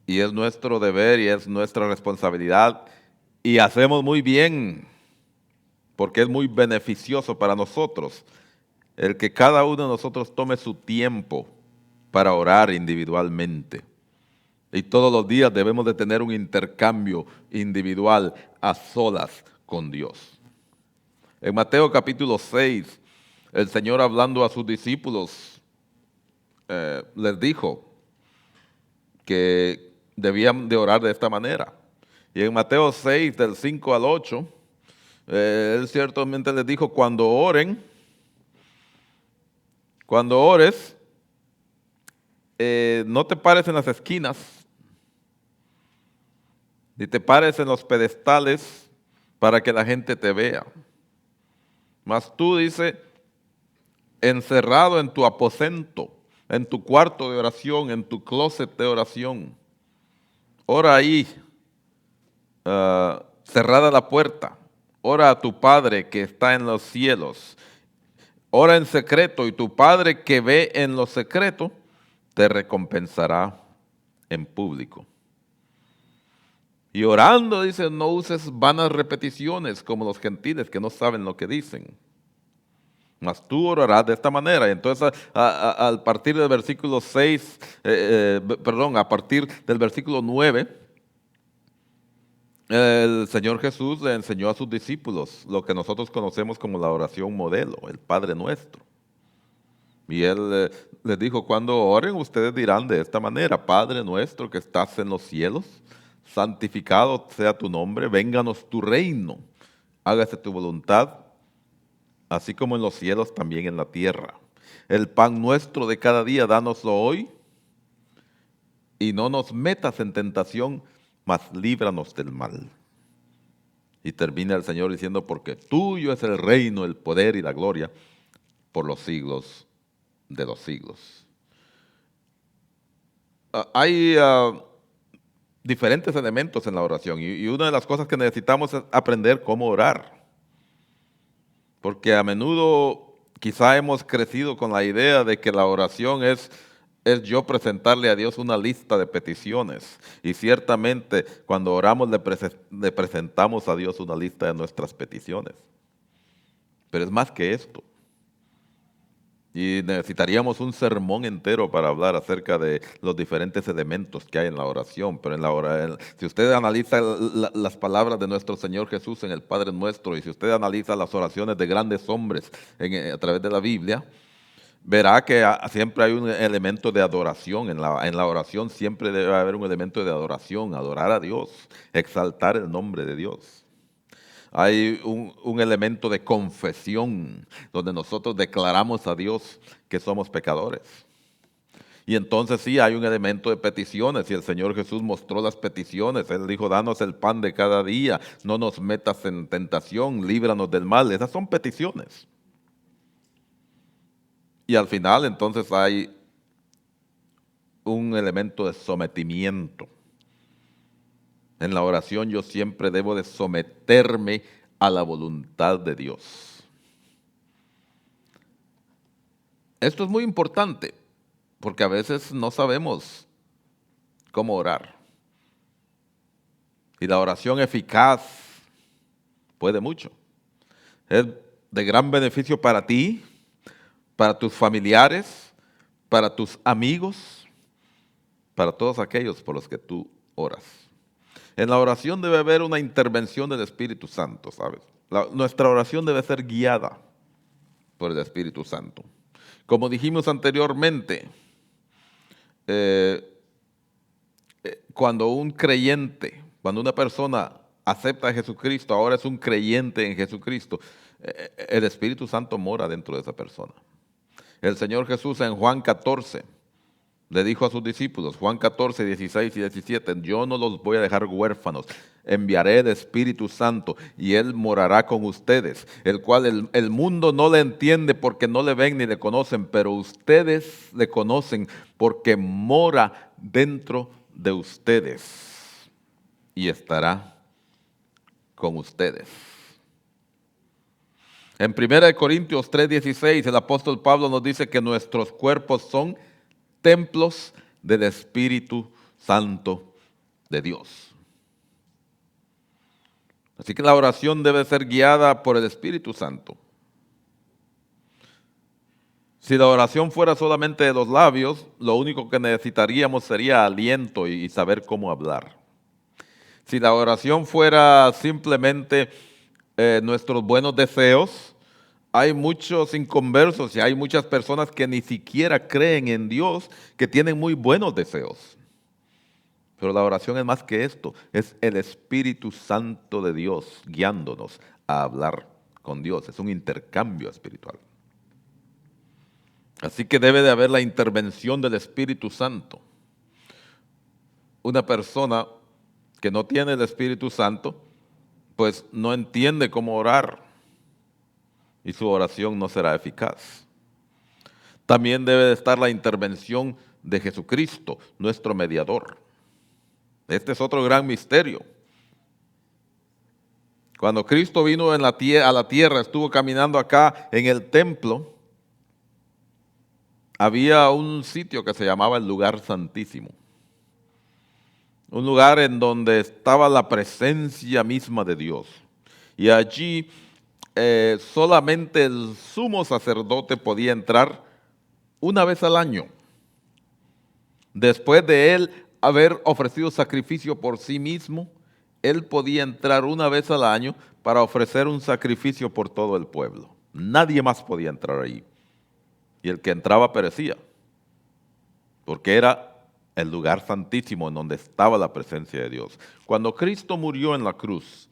Y es nuestro deber y es nuestra responsabilidad. Y hacemos muy bien, porque es muy beneficioso para nosotros el que cada uno de nosotros tome su tiempo para orar individualmente. Y todos los días debemos de tener un intercambio individual a solas con Dios. En Mateo capítulo 6, el Señor hablando a sus discípulos les dijo que debían de orar de esta manera. Y en Mateo 6, del 5 al 8, Él ciertamente les dijo, cuando ores, no te pares en las esquinas, ni te pares en los pedestales para que la gente te vea. Mas tú, dice, encerrado en tu aposento, en tu cuarto de oración, en tu closet de oración, ora ahí, cerrada la puerta, ora a tu Padre que está en los cielos, ora en secreto y tu Padre que ve en lo secreto te recompensará en público. Y orando, dice, no uses vanas repeticiones como los gentiles que no saben lo que dicen. Mas tú orarás de esta manera. Y entonces, al partir del versículo 6, a partir del versículo 9, el Señor Jesús le enseñó a sus discípulos lo que nosotros conocemos como la oración modelo, el Padre Nuestro. Y Él les dijo, cuando oren, ustedes dirán de esta manera, Padre Nuestro que estás en los cielos, santificado sea tu nombre, vénganos tu reino, hágase tu voluntad, así como en los cielos, también en la tierra. El pan nuestro de cada día, dánoslo hoy, y no nos metas en tentación, mas líbranos del mal. Y termina el Señor diciendo, porque tuyo es el reino, el poder y la gloria, por los siglos de los siglos. Hay diferentes elementos en la oración, y una de las cosas que necesitamos es aprender cómo orar. Porque a menudo quizá hemos crecido con la idea de que la oración es yo presentarle a Dios una lista de peticiones. Y ciertamente cuando oramos le presentamos a Dios una lista de nuestras peticiones. Pero es más que esto. Y necesitaríamos un sermón entero para hablar acerca de los diferentes elementos que hay en la oración. Pero si usted analiza las palabras de nuestro Señor Jesús en el Padre Nuestro, y si usted analiza las oraciones de grandes hombres a través de la Biblia, verá que siempre hay un elemento de adoración. En la oración siempre debe haber un elemento de adoración, adorar a Dios, exaltar el nombre de Dios. Hay un elemento de confesión, donde nosotros declaramos a Dios que somos pecadores. Y entonces sí, hay un elemento de peticiones, y el Señor Jesús mostró las peticiones. Él dijo, danos el pan de cada día, no nos metas en tentación, líbranos del mal. Esas son peticiones. Y al final entonces hay un elemento de sometimiento. En la oración yo siempre debo de someterme a la voluntad de Dios. Esto es muy importante porque a veces no sabemos cómo orar. Y la oración eficaz puede mucho. Es de gran beneficio para ti, para tus familiares, para tus amigos, para todos aquellos por los que tú oras. En la oración debe haber una intervención del Espíritu Santo, ¿sabes? Nuestra oración debe ser guiada por el Espíritu Santo. Como dijimos anteriormente, cuando una persona acepta a Jesucristo, ahora es un creyente en Jesucristo, el Espíritu Santo mora dentro de esa persona. El Señor Jesús en Juan 14 le dijo a sus discípulos, Juan 14, 16 y 17, yo no los voy a dejar huérfanos, enviaré el Espíritu Santo y Él morará con ustedes, el cual el mundo no le entiende porque no le ven ni le conocen, pero ustedes le conocen porque mora dentro de ustedes y estará con ustedes. En 1 Corintios 3:16 el apóstol Pablo nos dice que nuestros cuerpos son templos del Espíritu Santo de Dios. Así que la oración debe ser guiada por el Espíritu Santo. Si la oración fuera solamente de los labios, lo único que necesitaríamos sería aliento y saber cómo hablar. Si la oración fuera simplemente nuestros buenos deseos, hay muchos inconversos y hay muchas personas que ni siquiera creen en Dios, que tienen muy buenos deseos. Pero la oración es más que esto, es el Espíritu Santo de Dios guiándonos a hablar con Dios. Es un intercambio espiritual. Así que debe de haber la intervención del Espíritu Santo. Una persona que no tiene el Espíritu Santo, pues no entiende cómo orar y su oración no será eficaz. También debe de estar la intervención de Jesucristo, nuestro mediador. Este es otro gran misterio. Cuando Cristo vino a la tierra, estuvo caminando acá en el templo, había un sitio que se llamaba el lugar santísimo. Un lugar en donde estaba la presencia misma de Dios. Y allí solamente el sumo sacerdote podía entrar una vez al año. Después de él haber ofrecido sacrificio por sí mismo, él podía entrar una vez al año para ofrecer un sacrificio por todo el pueblo. Nadie más podía entrar ahí. Y el que entraba perecía, porque era el lugar santísimo en donde estaba la presencia de Dios. Cuando Cristo murió en la cruz,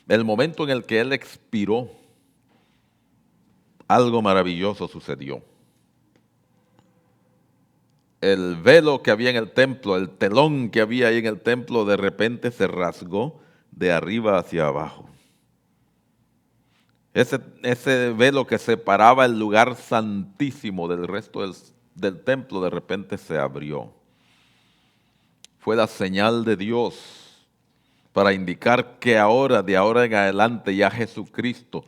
el momento en el que Él expiró, algo maravilloso sucedió. El velo que había en el templo, el telón que había ahí en el templo, de repente se rasgó de arriba hacia abajo. Ese velo que separaba el lugar santísimo del resto del templo, de repente se abrió. Fue la señal de Dios para indicar que ahora, de ahora en adelante, ya Jesucristo,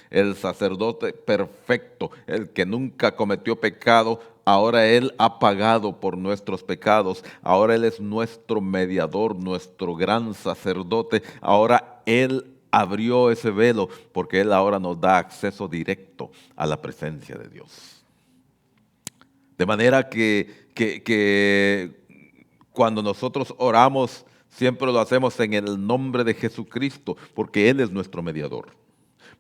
el sacerdote perfecto, el que nunca cometió pecado, ahora Él ha pagado por nuestros pecados, ahora Él es nuestro mediador, nuestro gran sacerdote, ahora Él abrió ese velo porque Él ahora nos da acceso directo a la presencia de Dios. De manera que cuando nosotros oramos, siempre lo hacemos en el nombre de Jesucristo, porque Él es nuestro mediador.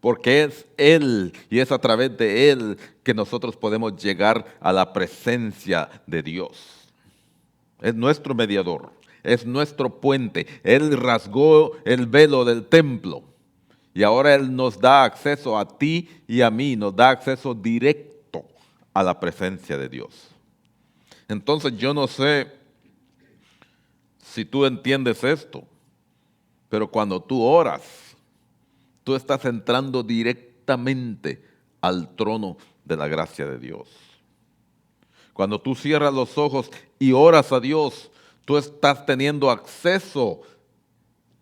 Porque es Él y es a través de Él que nosotros podemos llegar a la presencia de Dios. Es nuestro mediador, es nuestro puente. Él rasgó el velo del templo y ahora Él nos da acceso a ti y a mí, nos da acceso directo a la presencia de Dios. Entonces yo no sé si tú entiendes esto, pero cuando tú oras, tú estás entrando directamente al trono de la gracia de Dios. Cuando tú cierras los ojos y oras a Dios, tú estás teniendo acceso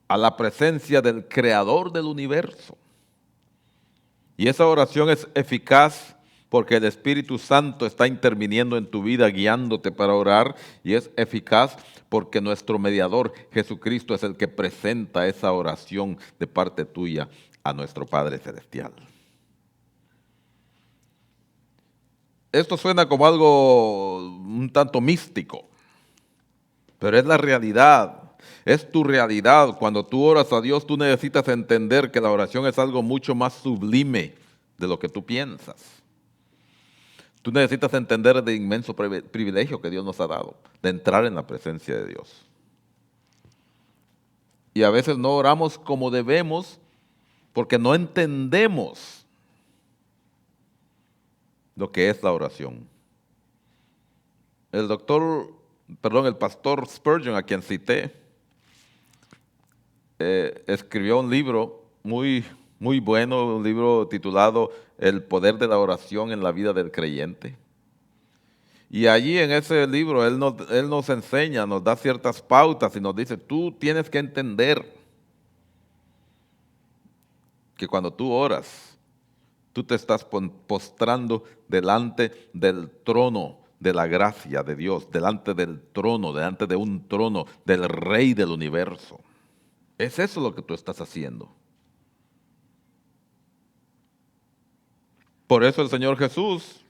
a la presencia del Creador del universo. Y esa oración es eficaz porque el Espíritu Santo está interviniendo en tu vida, guiándote para orar, y es eficaz porque nuestro mediador, Jesucristo, es el que presenta esa oración de parte tuya a nuestro Padre Celestial. Esto suena como algo un tanto místico, pero es la realidad. Es tu realidad. Cuando tú oras a Dios, tú necesitas entender que la oración es algo mucho más sublime de lo que tú piensas. Tú necesitas entender el inmenso privilegio que Dios nos ha dado de entrar en la presencia de Dios. Y a veces no oramos como debemos porque no entendemos lo que es la oración. El pastor Spurgeon, a quien cité, escribió un libro muy bueno, un libro titulado El poder de la oración en la vida del creyente. Y allí en ese libro él nos enseña, nos da ciertas pautas y nos dice, tú tienes que entender que cuando tú oras, tú te estás postrando delante del trono de la gracia de Dios, delante de un trono del Rey del universo. Es eso lo que tú estás haciendo. Por eso el Señor Jesús,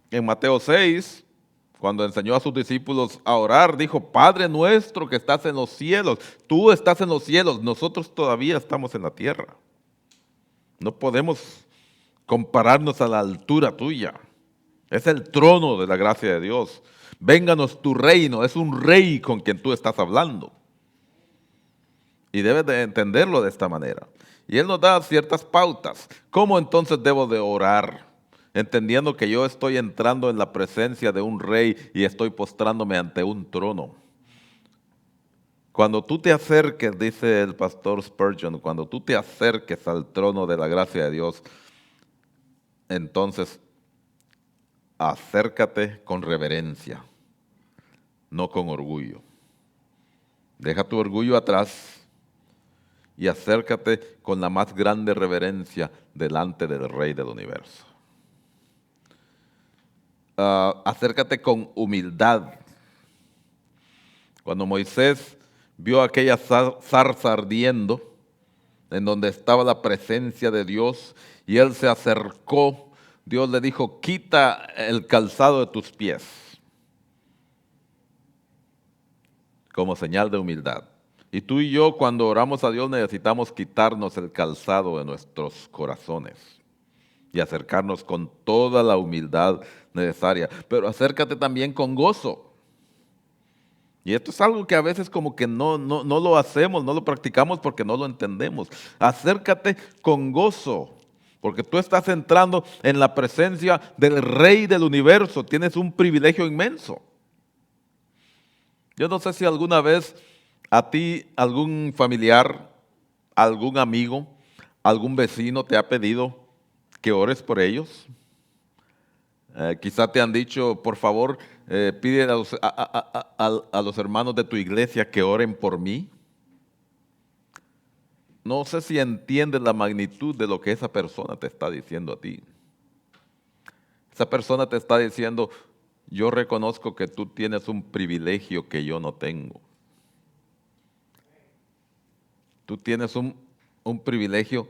en Mateo 6, cuando enseñó a sus discípulos a orar, dijo: Padre nuestro que estás en los cielos, tú estás en los cielos, nosotros todavía estamos en la tierra. No podemos compararnos a la altura tuya. Es el trono de la gracia de Dios. Vénganos tu reino, es un rey con quien tú estás hablando. Y debes de entenderlo de esta manera. Y Él nos da ciertas pautas. ¿Cómo entonces debo de orar? Entendiendo que yo estoy entrando en la presencia de un rey y estoy postrándome ante un trono. Cuando tú te acerques, dice el pastor Spurgeon, cuando tú te acerques al trono de la gracia de Dios, entonces acércate con reverencia, no con orgullo. Deja tu orgullo atrás y acércate con la más grande reverencia delante del Rey del universo. Acércate con humildad. Cuando Moisés vio aquella zarza ardiendo, en donde estaba la presencia de Dios, y él se acercó, Dios le dijo: quita el calzado de tus pies, como señal de humildad. Y tú y yo, cuando oramos a Dios, necesitamos quitarnos el calzado de nuestros corazones y acercarnos con toda la humildad necesaria. Pero acércate también con gozo. Y esto es algo que a veces como que no lo hacemos, no lo practicamos porque no lo entendemos. Acércate con gozo, porque tú estás entrando en la presencia del Rey del universo. Tienes un privilegio inmenso. Yo no sé si alguna vez a ti algún familiar, algún amigo, algún vecino te ha pedido que ores por ellos. Quizá te han dicho: por favor, pide a los hermanos de tu iglesia que oren por mí. No sé si entiendes la magnitud de lo que esa persona te está diciendo a ti. Esa persona te está diciendo: yo reconozco que tú tienes un privilegio que yo no tengo. Tú tienes un privilegio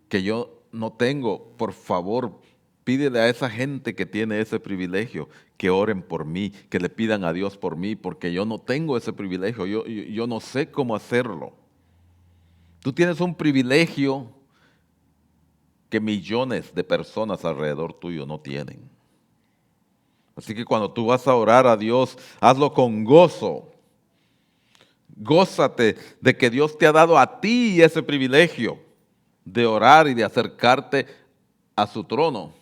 que yo no tengo. Por favor, pídele a esa gente que tiene ese privilegio que oren por mí, que le pidan a Dios por mí, porque yo no tengo ese privilegio, yo no sé cómo hacerlo. Tú tienes un privilegio que millones de personas alrededor tuyo no tienen. Así que cuando tú vas a orar a Dios, hazlo con gozo. Gózate de que Dios te ha dado a ti ese privilegio de orar y de acercarte a su trono.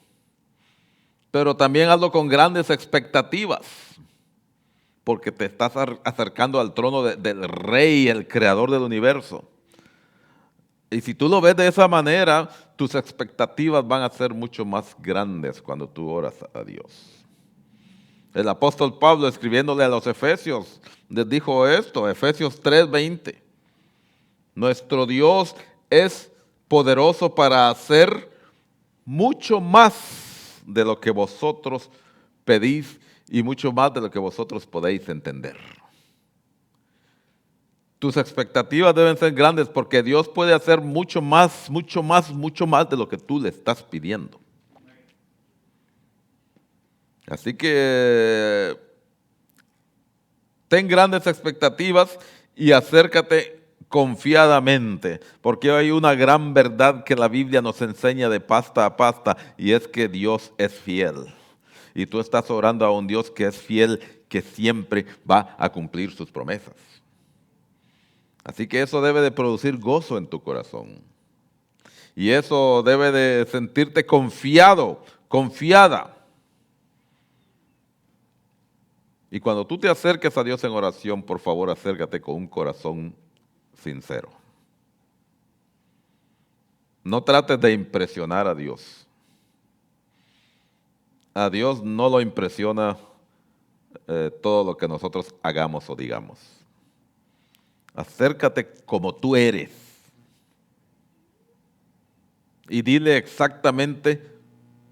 Pero también hazlo con grandes expectativas, porque te estás acercando al trono del Rey, el Creador del universo. Y si tú lo ves de esa manera, tus expectativas van a ser mucho más grandes cuando tú oras a Dios. El apóstol Pablo, escribiéndole a los Efesios, les dijo esto, Efesios 3:20. Nuestro Dios es poderoso para hacer mucho más de lo que vosotros pedís y mucho más de lo que vosotros podéis entender. Tus expectativas deben ser grandes porque Dios puede hacer mucho más de lo que tú le estás pidiendo. Así que ten grandes expectativas y acércate confiadamente, porque hay una gran verdad que la Biblia nos enseña de pasta a pasta, y es que Dios es fiel. Y tú estás orando a un Dios que es fiel, que siempre va a cumplir sus promesas. Así que eso debe de producir gozo en tu corazón. Y eso debe de sentirte confiado, confiada. Y cuando tú te acerques a Dios en oración, por favor, acércate con un corazón sincero. No trates de impresionar a Dios. A Dios no lo impresiona todo lo que nosotros hagamos o digamos. Acércate como tú eres. Y dile exactamente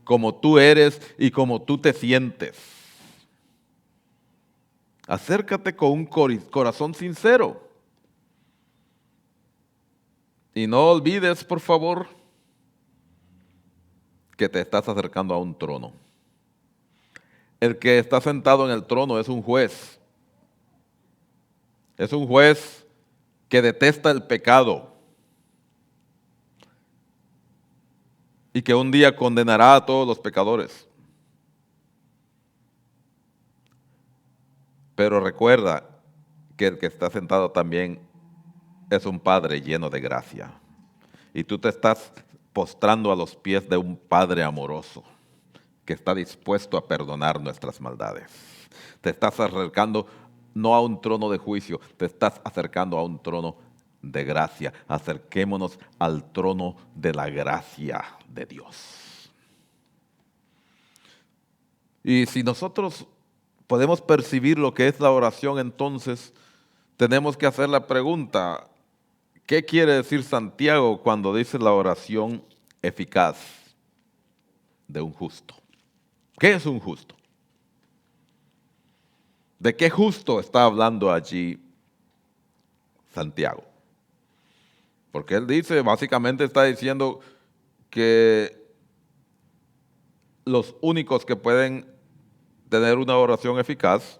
como tú eres y como tú te sientes. Acércate con un corazón sincero. Y no olvides, por favor, que te estás acercando a un trono. El que está sentado en el trono es un juez. Es un juez que detesta el pecado y que un día condenará a todos los pecadores. Pero recuerda que el que está sentado también es un Padre lleno de gracia. Y tú te estás postrando a los pies de un Padre amoroso que está dispuesto a perdonar nuestras maldades. Te estás acercando no a un trono de juicio, te estás acercando a un trono de gracia. Acerquémonos al trono de la gracia de Dios. Y si nosotros podemos percibir lo que es la oración, entonces tenemos que hacer la pregunta: ¿qué quiere decir Santiago cuando dice la oración eficaz de un justo? ¿Qué es un justo? ¿De qué justo está hablando allí Santiago? Porque él dice, básicamente está diciendo que los únicos que pueden tener una oración eficaz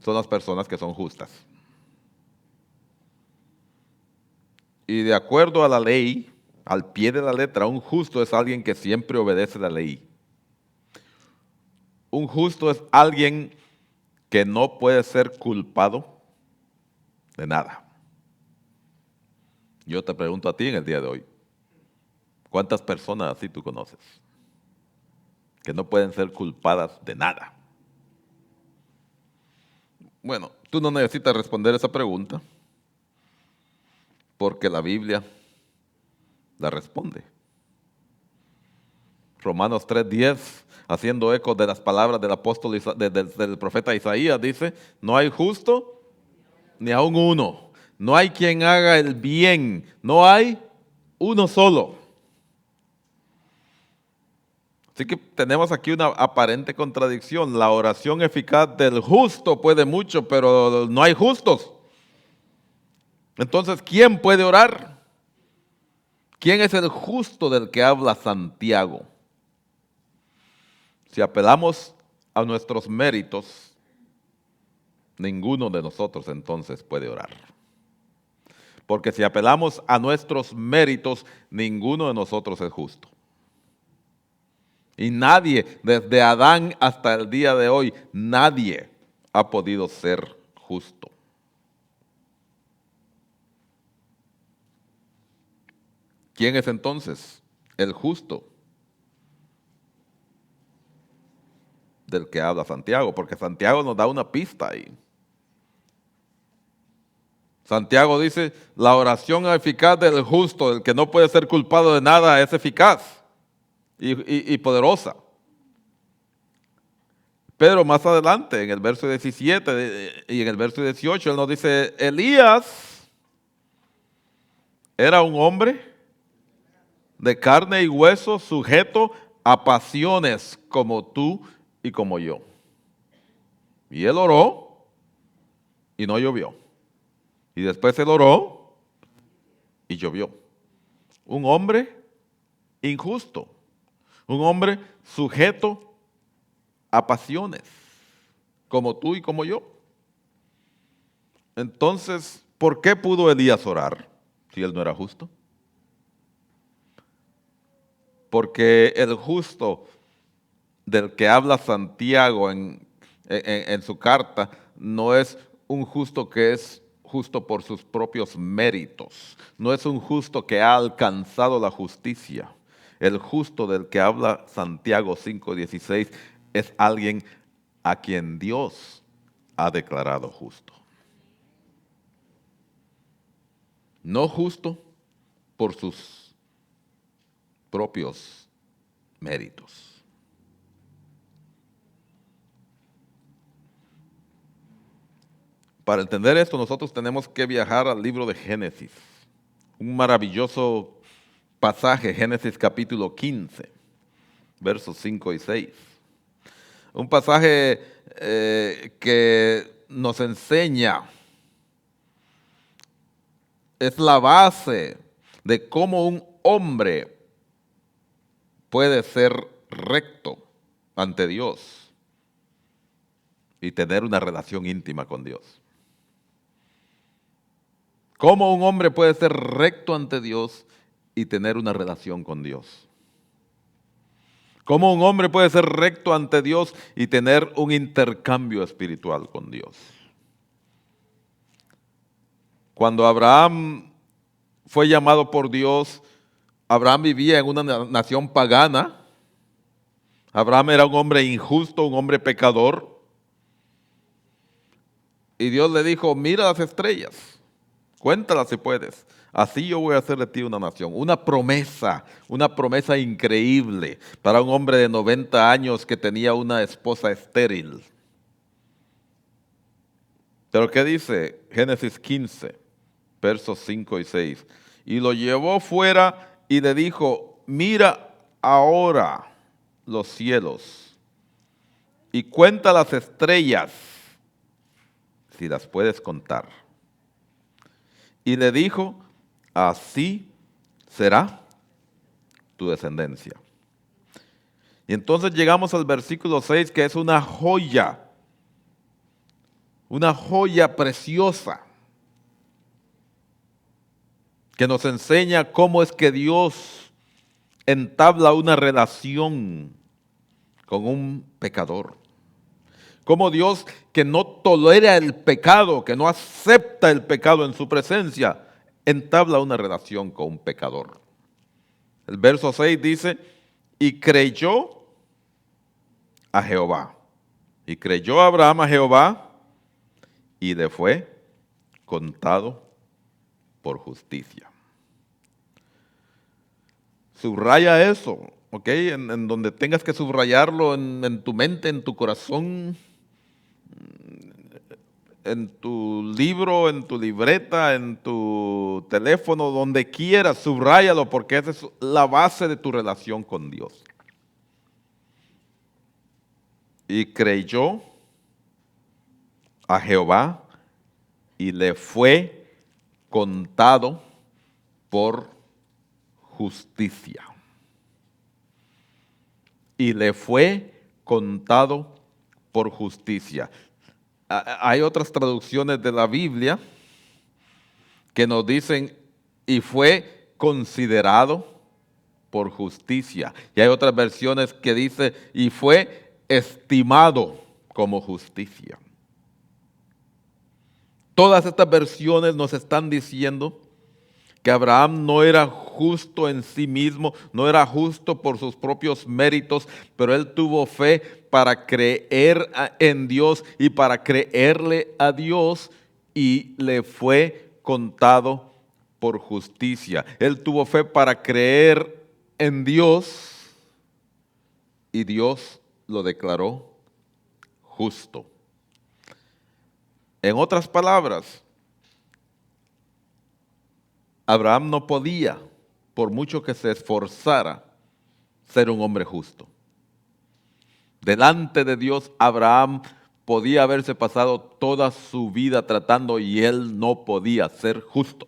son las personas que son justas. Y de acuerdo a la ley, al pie de la letra, un justo es alguien que siempre obedece la ley. Un justo es alguien que no puede ser culpado de nada. Yo te pregunto a ti en el día de hoy, ¿cuántas personas así tú conoces que no pueden ser culpadas de nada? Bueno, tú no necesitas responder esa pregunta porque la Biblia la responde. Romanos 3:10, haciendo eco de las palabras del apóstol del profeta Isaías, dice: no hay justo ni aun uno, no hay quien haga el bien, no hay uno solo. Así que tenemos aquí una aparente contradicción. La oración eficaz del justo puede mucho, pero no hay justos. Entonces, ¿quién puede orar? ¿Quién es el justo del que habla Santiago? Si apelamos a nuestros méritos, ninguno de nosotros entonces puede orar. Porque si apelamos a nuestros méritos, ninguno de nosotros es justo. Y nadie, desde Adán hasta el día de hoy, nadie ha podido ser justo. ¿Quién es entonces el justo del que habla Santiago? Porque Santiago nos da una pista ahí. Santiago dice, la oración eficaz del justo, del que no puede ser culpado de nada, es eficaz y poderosa. Pero más adelante, en el verso 17 y en el verso 18, él nos dice, Elías era un hombre de carne y hueso, sujeto a pasiones como tú y como yo. Y él oró y no llovió. Y después él oró y llovió. Un hombre injusto, un hombre sujeto a pasiones, como tú y como yo. Entonces, ¿por qué pudo Elías orar si él no era justo? Porque el justo del que habla Santiago en su carta no es un justo que es justo por sus propios méritos, no es un justo que ha alcanzado la justicia. El justo del que habla Santiago 5:16 es alguien a quien Dios ha declarado justo. No justo por sus propios méritos. Para entender esto, nosotros tenemos que viajar al libro de Génesis, un maravilloso pasaje, Génesis capítulo 15, versos 5 y 6. Un pasaje que nos enseña, es la base de cómo un hombre puede ser recto ante Dios y tener una relación íntima con Dios? ¿Cómo un hombre puede ser recto ante Dios y tener una relación con Dios? ¿Cómo un hombre puede ser recto ante Dios y tener un intercambio espiritual con Dios? Cuando Abraham fue llamado por Dios, Abraham vivía en una nación pagana. Abraham era un hombre injusto, un hombre pecador. Y Dios le dijo, mira las estrellas, cuéntalas si puedes. Así yo voy a hacer de ti una nación. Una promesa increíble para un hombre de 90 años que tenía una esposa estéril. Pero ¿qué dice Génesis 15, versos 5 y 6? Y lo llevó fuera y le dijo, mira ahora los cielos y cuenta las estrellas, si las puedes contar. Y le dijo, así será tu descendencia. Y entonces llegamos al versículo 6, que es una joya preciosa, que nos enseña cómo es que Dios entabla una relación con un pecador. Cómo Dios, que no tolera el pecado, que no acepta el pecado en su presencia, entabla una relación con un pecador. El verso 6 dice, y creyó a Jehová. Y creyó Abraham a Jehová y le fue contado por justicia. Subraya eso, ¿ok? En donde tengas que subrayarlo en tu mente, en tu corazón, en tu libro, en tu libreta, en tu teléfono, donde quieras, subráyalo, porque esa es la base de tu relación con Dios. Y creyó a Jehová y le fue contado por justicia. Y le fue contado por justicia. Hay otras traducciones de la Biblia que nos dicen, y fue considerado por justicia. Y hay otras versiones que dice, y fue estimado como justicia. Todas estas versiones nos están diciendo que Abraham no era justo en sí mismo, no era justo por sus propios méritos, pero él tuvo fe para creer en Dios y para creerle a Dios, y le fue contado por justicia. Él tuvo fe para creer en Dios y Dios lo declaró justo. En otras palabras, Abraham no podía, por mucho que se esforzara, ser un hombre justo. Delante de Dios, Abraham podía haberse pasado toda su vida tratando y él no podía ser justo.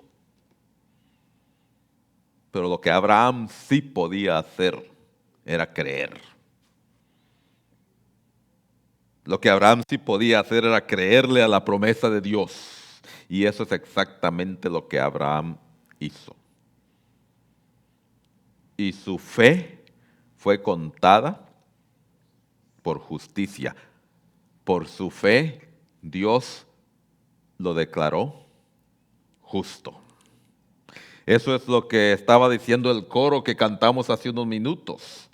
Pero lo que Abraham sí podía hacer era creer. Lo que Abraham sí podía hacer era creerle a la promesa de Dios. Y eso es exactamente lo que Abraham hizo. Y su fe fue contada por justicia. Por su fe, Dios lo declaró justo. Eso es lo que estaba diciendo el coro que cantamos hace unos minutos.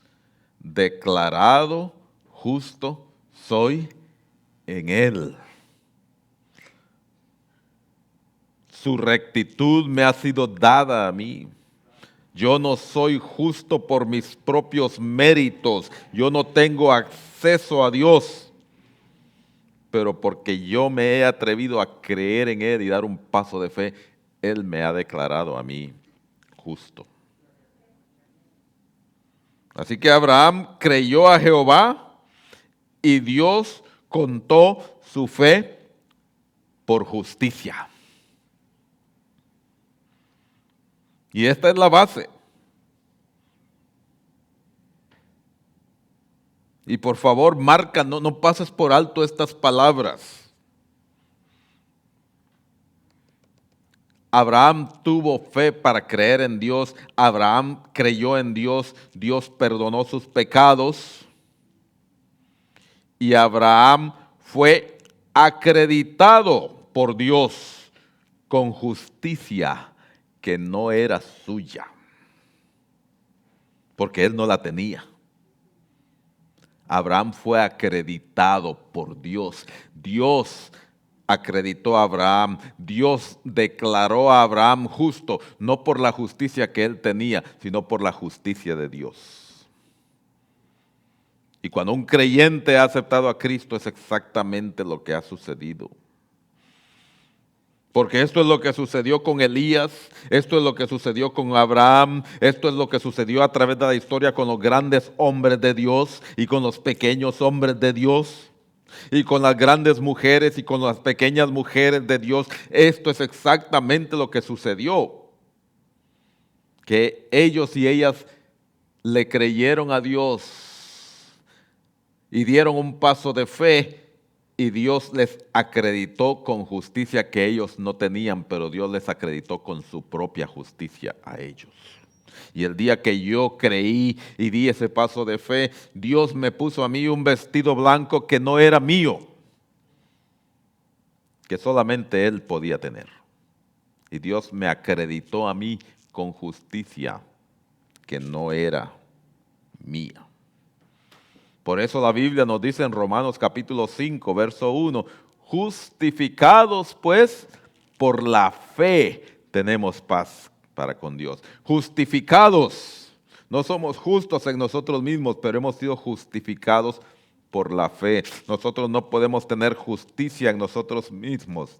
Declarado justo soy en Él. Su rectitud me ha sido dada a mí. Yo no soy justo por mis propios méritos. Yo no tengo acceso a Dios. Pero porque yo me he atrevido a creer en Él y dar un paso de fe, Él me ha declarado a mí justo. Así que Abraham creyó a Jehová y Dios contó su fe por justicia. Y esta es la base. Y por favor, marca, no pases por alto estas palabras. Abraham tuvo fe para creer en Dios. Abraham creyó en Dios. Dios perdonó sus pecados. Y Abraham fue acreditado por Dios con justicia que no era suya, porque él no la tenía. Abraham fue acreditado por Dios. Dios acreditó a Abraham. Dios declaró a Abraham justo, no por la justicia que él tenía, sino por la justicia de Dios. Y cuando un creyente ha aceptado a Cristo, es exactamente lo que ha sucedido. Porque esto es lo que sucedió con Elías, esto es lo que sucedió con Abraham, esto es lo que sucedió a través de la historia con los grandes hombres de Dios y con los pequeños hombres de Dios y con las grandes mujeres y con las pequeñas mujeres de Dios. Esto es exactamente lo que sucedió. Que ellos y ellas le creyeron a Dios y dieron un paso de fe. Y Dios les acreditó con justicia que ellos no tenían, pero Dios les acreditó con su propia justicia a ellos. Y el día que yo creí y di ese paso de fe, Dios me puso a mí un vestido blanco que no era mío, que solamente Él podía tener. Y Dios me acreditó a mí con justicia que no era mía. Por eso la Biblia nos dice en Romanos capítulo 5, verso 1, justificados pues por la fe tenemos paz para con Dios. Justificados, no somos justos en nosotros mismos, pero hemos sido justificados por la fe. Nosotros no podemos tener justicia en nosotros mismos,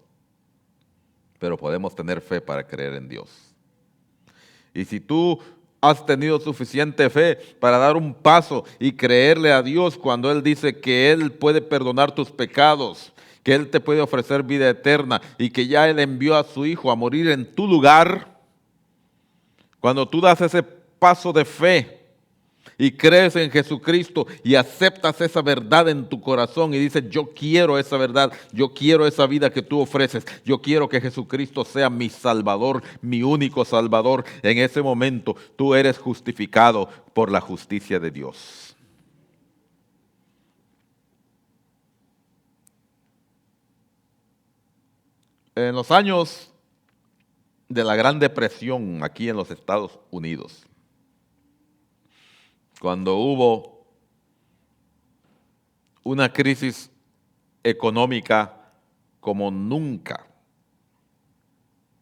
pero podemos tener fe para creer en Dios. Y si tú has tenido suficiente fe para dar un paso y creerle a Dios cuando Él dice que Él puede perdonar tus pecados, que Él te puede ofrecer vida eterna y que ya Él envió a su Hijo a morir en tu lugar, cuando tú das ese paso de fe y crees en Jesucristo y aceptas esa verdad en tu corazón y dices, yo quiero esa verdad, yo quiero esa vida que tú ofreces, yo quiero que Jesucristo sea mi Salvador, mi único Salvador. En ese momento tú eres justificado por la justicia de Dios. En los años de la Gran Depresión aquí en los Estados Unidos, cuando hubo una crisis económica como nunca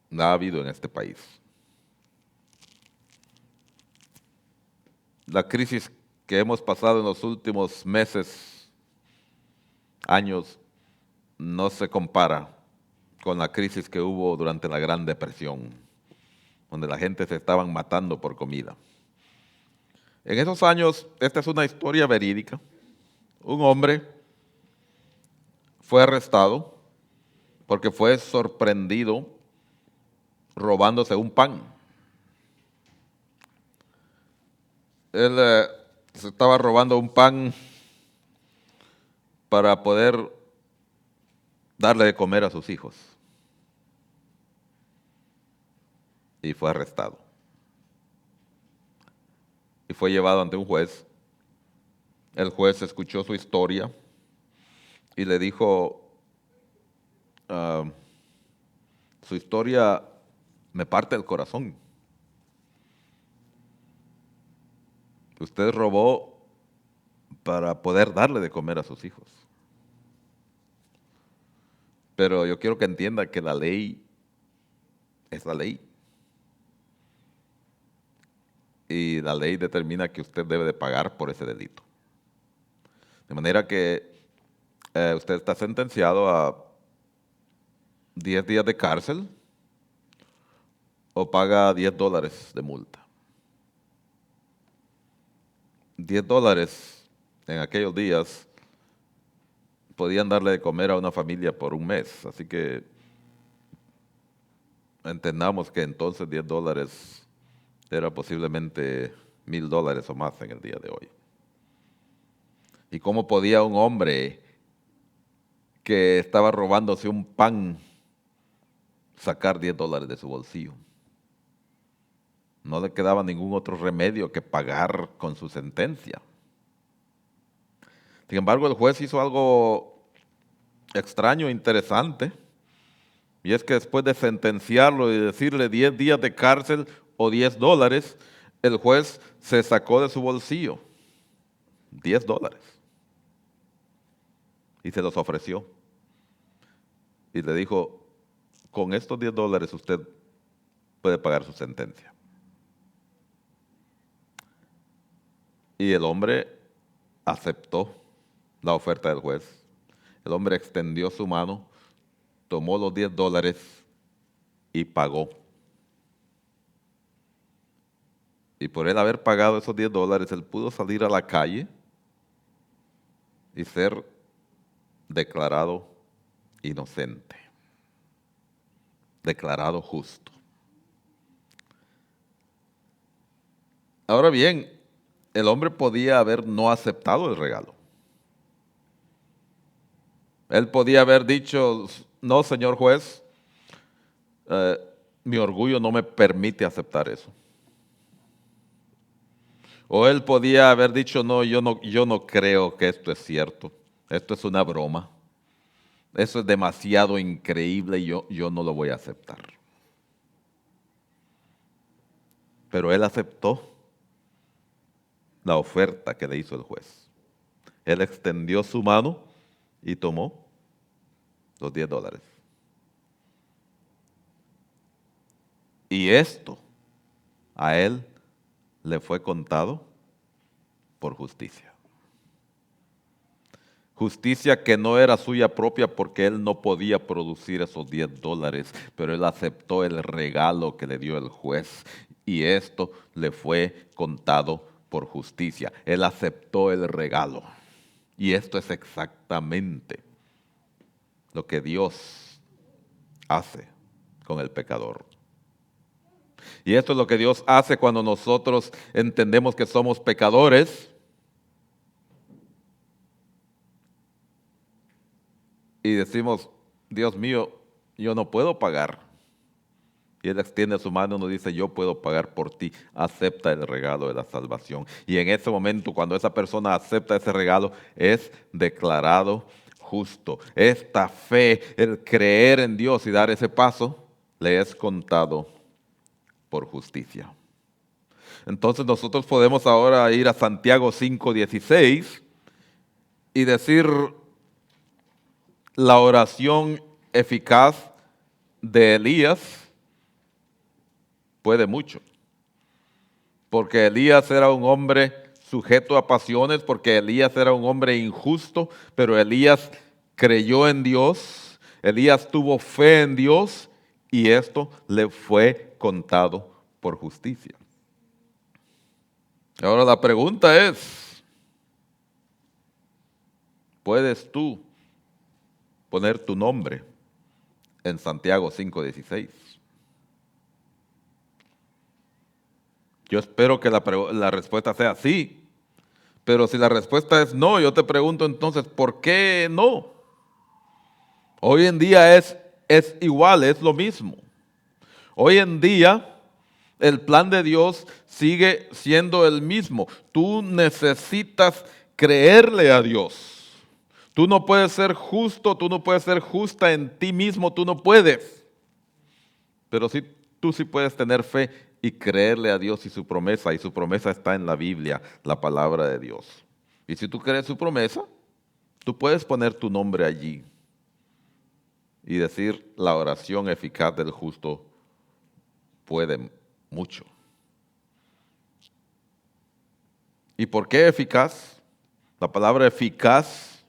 la ha habido en este país. La crisis que hemos pasado en los últimos meses, años, no se compara con la crisis que hubo durante la Gran Depresión, donde la gente se estaban matando por comida. En esos años, esta es una historia verídica. Un hombre fue arrestado porque fue sorprendido robándose un pan. Él se estaba robando un pan para poder darle de comer a sus hijos. Y fue arrestado. Y fue llevado ante un juez. El juez escuchó su historia y le dijo, su historia me parte el corazón. Usted robó para poder darle de comer a sus hijos. Pero yo quiero que entienda que la ley es la ley. Y la ley determina que usted debe de pagar por ese delito. De manera que usted está sentenciado a 10 días de cárcel o paga $10 de multa. $10 en aquellos días podían darle de comer a una familia por un mes. Así que entendamos que entonces $10 era posiblemente $1,000 o más en el día de hoy. ¿Y cómo podía un hombre que estaba robándose un pan sacar $10 de su bolsillo? No le quedaba ningún otro remedio que pagar con su sentencia. Sin embargo, el juez hizo algo extraño e interesante, y es que después de sentenciarlo y decirle 10 días de cárcel o $10, el juez se sacó de su bolsillo $10 y se los ofreció. Y le dijo, con estos $10 usted puede pagar su sentencia. Y el hombre aceptó la oferta del juez. El hombre extendió su mano, tomó los $10 y pagó. Y por él haber pagado esos $10, él pudo salir a la calle y ser declarado inocente, declarado justo. Ahora bien, el hombre podía haber no aceptado el regalo. Él podía haber dicho, no, señor juez, mi orgullo no me permite aceptar eso. O él podía haber dicho, no, yo no creo que esto es cierto. Esto es una broma. Eso es demasiado increíble y yo no lo voy a aceptar. Pero él aceptó la oferta que le hizo el juez. Él extendió su mano y tomó los $10. Y esto a él le fue contado por justicia. Justicia que no era suya propia porque él no podía producir esos $10, pero él aceptó el regalo que le dio el juez y esto le fue contado por justicia. Él aceptó el regalo y esto es exactamente lo que Dios hace con el pecador. Y esto es lo que Dios hace cuando nosotros entendemos que somos pecadores y decimos, Dios mío, yo no puedo pagar. Y Él extiende su mano y nos dice, yo puedo pagar por ti. Acepta el regalo de la salvación. Y en ese momento, cuando esa persona acepta ese regalo, es declarado justo. Esta fe, el creer en Dios y dar ese paso, le es contado por justicia. Entonces nosotros podemos ahora ir a Santiago 5:16 y decir la oración eficaz de Elías puede mucho. Porque Elías era un hombre sujeto a pasiones, porque Elías era un hombre injusto, pero Elías creyó en Dios, Elías tuvo fe en Dios y esto le fue contado por justicia. Ahora la pregunta es, ¿puedes tú poner tu nombre en Santiago 5:16? Yo espero que la respuesta sea sí, pero si la respuesta es no, yo te pregunto entonces, ¿por qué no? Hoy en día es igual, es lo mismo. Hoy en día el plan de Dios sigue siendo el mismo. Tú necesitas creerle a Dios. Tú no puedes ser justo, tú no puedes ser justa en ti mismo, tú no puedes. Pero sí, tú sí puedes tener fe y creerle a Dios y su promesa está en la Biblia, la palabra de Dios. Y si tú crees su promesa, tú puedes poner tu nombre allí y decir la oración eficaz del justo puede mucho. ¿Y por qué eficaz? La palabra eficaz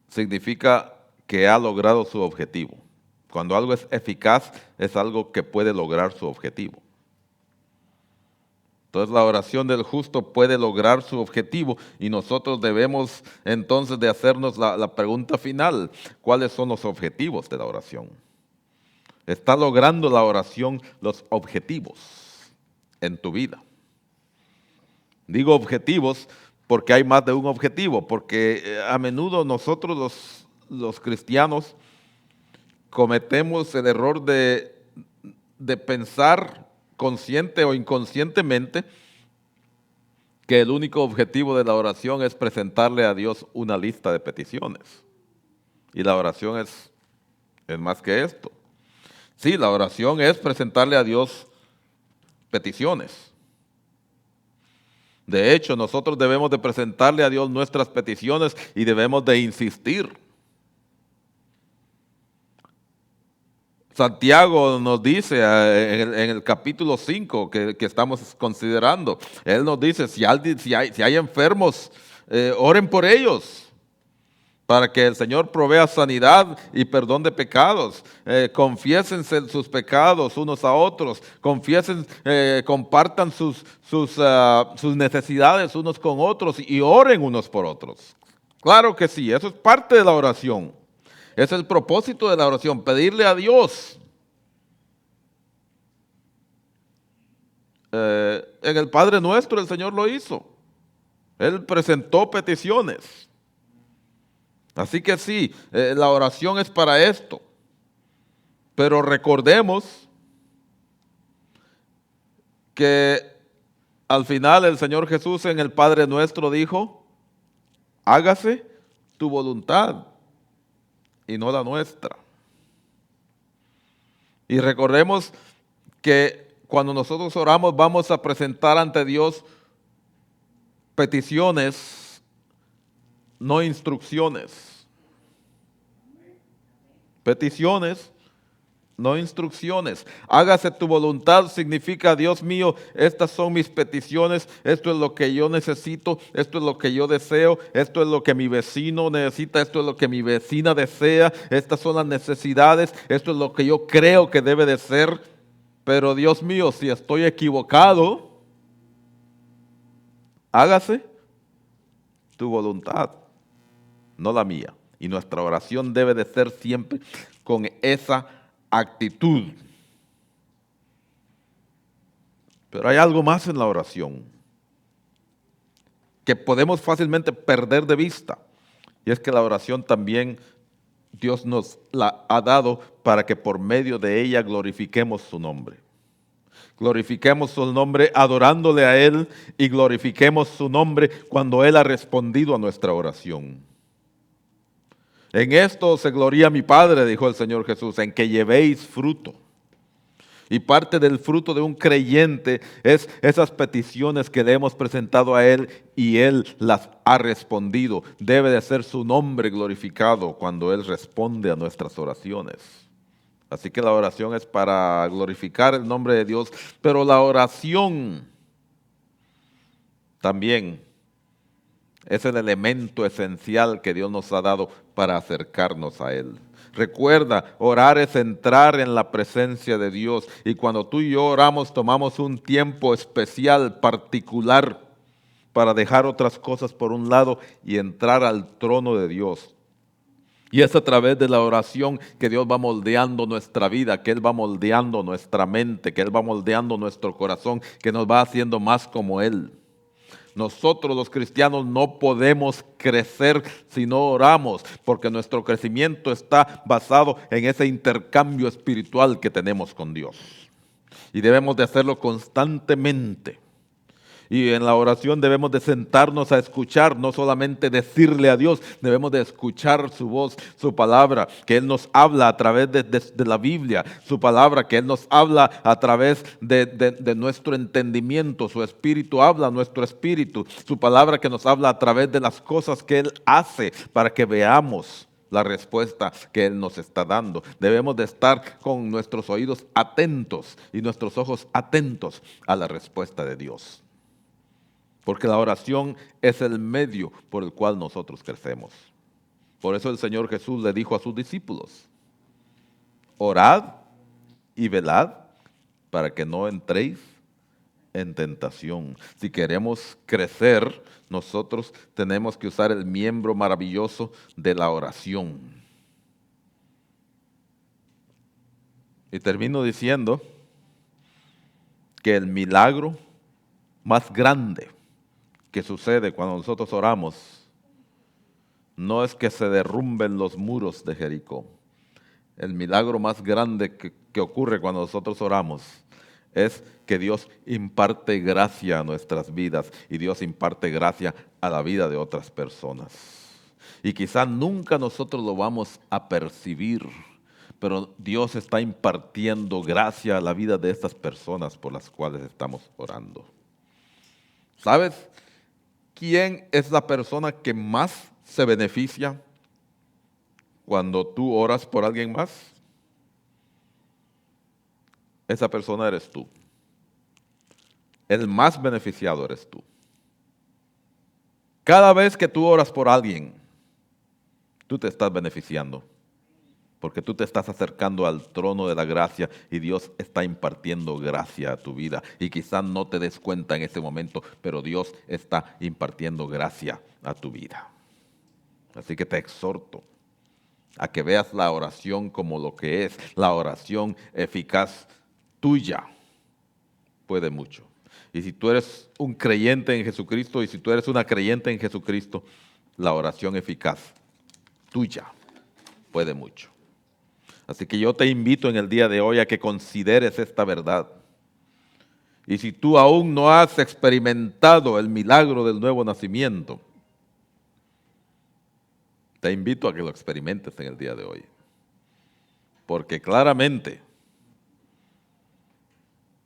significa que ha logrado su objetivo. Cuando algo es eficaz, es algo que puede lograr su objetivo. Entonces la oración del justo puede lograr su objetivo y nosotros debemos entonces de hacernos la pregunta final. ¿Cuáles son los objetivos de la oración? ¿Está logrando la oración los objetivos en tu vida? Digo objetivos porque hay más de un objetivo, porque a menudo nosotros los cristianos cometemos el error de pensar consciente o inconscientemente que el único objetivo de la oración es presentarle a Dios una lista de peticiones. Y la oración es más que esto. Sí, la oración es presentarle a Dios peticiones. De hecho, nosotros debemos de presentarle a Dios nuestras peticiones y debemos de insistir. Santiago nos dice en el capítulo 5 que estamos considerando, él nos dice, si hay enfermos, oren por ellos, para que el Señor provea sanidad y perdón de pecados. Confiésense sus pecados unos a otros, compartan sus necesidades unos con otros y oren unos por otros. Claro que sí, eso es parte de la oración. Ese es el propósito de la oración, pedirle a Dios. En el Padre Nuestro el Señor lo hizo. Él presentó peticiones. Así que sí, la oración es para esto. Pero recordemos que al final el Señor Jesús en el Padre Nuestro dijo, hágase tu voluntad y no la nuestra. Y recordemos que cuando nosotros oramos vamos a presentar ante Dios peticiones, no instrucciones. Peticiones, no instrucciones. Hágase tu voluntad significa, Dios mío, estas son mis peticiones, esto es lo que yo necesito, esto es lo que yo deseo, esto es lo que mi vecino necesita, esto es lo que mi vecina desea, estas son las necesidades, esto es lo que yo creo que debe de ser, pero Dios mío, si estoy equivocado, hágase tu voluntad, no la mía. Y nuestra oración debe de ser siempre con esa actitud. Pero hay algo más en la oración que podemos fácilmente perder de vista. Y es que la oración también Dios nos la ha dado para que por medio de ella glorifiquemos su nombre. Glorifiquemos su nombre adorándole a Él y glorifiquemos su nombre cuando Él ha respondido a nuestra oración. En esto se gloría mi Padre, dijo el Señor Jesús, en que llevéis fruto. Y parte del fruto de un creyente es esas peticiones que le hemos presentado a Él y Él las ha respondido. Debe de ser su nombre glorificado cuando Él responde a nuestras oraciones. Así que la oración es para glorificar el nombre de Dios, pero la oración también es el elemento esencial que Dios nos ha dado para acercarnos a Él. Recuerda, orar es entrar en la presencia de Dios. Y cuando tú y yo oramos, tomamos un tiempo especial, particular, para dejar otras cosas por un lado y entrar al trono de Dios. Y es a través de la oración que Dios va moldeando nuestra vida, que Él va moldeando nuestra mente, que Él va moldeando nuestro corazón, que nos va haciendo más como Él. Nosotros los cristianos no podemos crecer si no oramos, porque nuestro crecimiento está basado en ese intercambio espiritual que tenemos con Dios. Y debemos de hacerlo constantemente. Y en la oración debemos de sentarnos a escuchar, no solamente decirle a Dios, debemos de escuchar su voz, su palabra, que Él nos habla a través de la Biblia, su palabra, que Él nos habla a través de nuestro entendimiento, su espíritu habla a nuestro espíritu, su palabra que nos habla a través de las cosas que Él hace para que veamos la respuesta que Él nos está dando. Debemos de estar con nuestros oídos atentos y nuestros ojos atentos a la respuesta de Dios. Porque la oración es el medio por el cual nosotros crecemos. Por eso el Señor Jesús le dijo a sus discípulos, orad y velad para que no entréis en tentación. Si queremos crecer, nosotros tenemos que usar el miembro maravilloso de la oración. Y termino diciendo que el milagro más grande que sucede cuando nosotros oramos no es que se derrumben los muros de Jericó. El milagro más grande que ocurre cuando nosotros oramos es que Dios imparte gracia a nuestras vidas y Dios imparte gracia a la vida de otras personas. Y quizá nunca nosotros lo vamos a percibir, pero Dios está impartiendo gracia a la vida de estas personas por las cuales estamos orando. ¿Sabes quién es la persona que más se beneficia cuando tú oras por alguien más? Esa persona eres tú. El más beneficiado eres tú. Cada vez que tú oras por alguien, tú te estás beneficiando. Porque tú te estás acercando al trono de la gracia y Dios está impartiendo gracia a tu vida. Y quizás no te des cuenta en ese momento, pero Dios está impartiendo gracia a tu vida. Así que te exhorto a que veas la oración como lo que es, la oración eficaz tuya. Puede mucho. Y si tú eres un creyente en Jesucristo y si tú eres una creyente en Jesucristo, la oración eficaz tuya puede mucho. Así que yo te invito en el día de hoy a que consideres esta verdad. Y si tú aún no has experimentado el milagro del nuevo nacimiento, te invito a que lo experimentes en el día de hoy. Porque claramente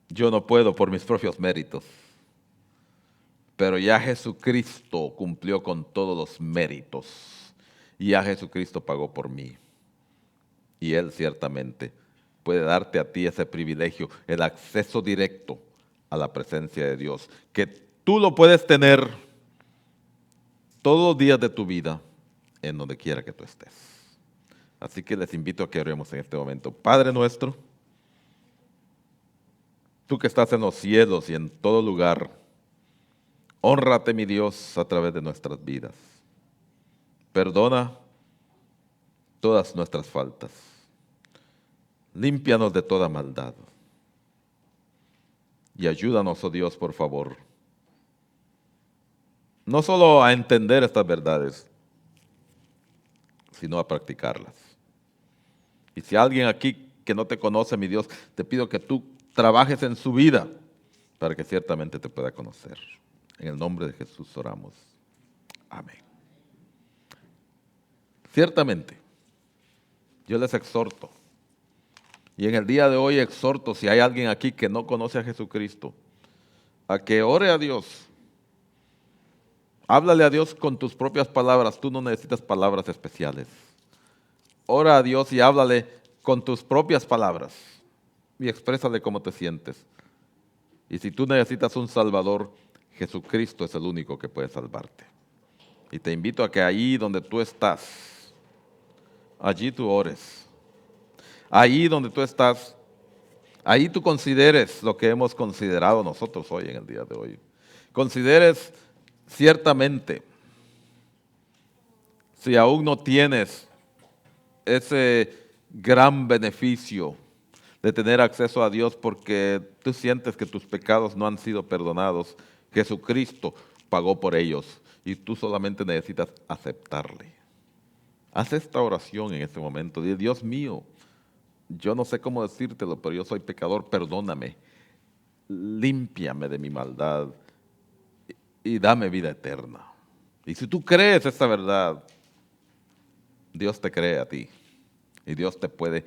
yo no puedo por mis propios méritos, pero ya Jesucristo cumplió con todos los méritos. Y ya Jesucristo pagó por mí. Y Él ciertamente puede darte a ti ese privilegio, el acceso directo a la presencia de Dios, que tú lo puedes tener todos los días de tu vida, en donde quiera que tú estés. Así que les invito a que oremos en este momento. Padre nuestro, tú que estás en los cielos y en todo lugar, hónrate, mi Dios, a través de nuestras vidas. Perdona todas nuestras faltas. Límpianos de toda maldad. Y ayúdanos, oh Dios, por favor, no solo a entender estas verdades, sino a practicarlas. Y si alguien aquí que no te conoce, mi Dios, te pido que tú trabajes en su vida para que ciertamente te pueda conocer. En el nombre de Jesús oramos. Amén. Ciertamente, yo les exhorto, y en el día de hoy exhorto, si hay alguien aquí que no conoce a Jesucristo, a que ore a Dios. Háblale a Dios con tus propias palabras, tú no necesitas palabras especiales. Ora a Dios y háblale con tus propias palabras y exprésale cómo te sientes. Y si tú necesitas un Salvador, Jesucristo es el único que puede salvarte. Y te invito a que ahí donde tú estás, allí tú ores. Ahí donde tú estás, ahí tú consideres lo que hemos considerado nosotros hoy en el día de hoy. Consideres ciertamente, si aún no tienes ese gran beneficio de tener acceso a Dios porque tú sientes que tus pecados no han sido perdonados, Jesucristo pagó por ellos y tú solamente necesitas aceptarle. Haz esta oración en este momento. Dile: Dios mío, yo no sé cómo decírtelo, pero yo soy pecador, perdóname, límpiame de mi maldad y dame vida eterna. Y si tú crees esta verdad, Dios te cree a ti y Dios te puede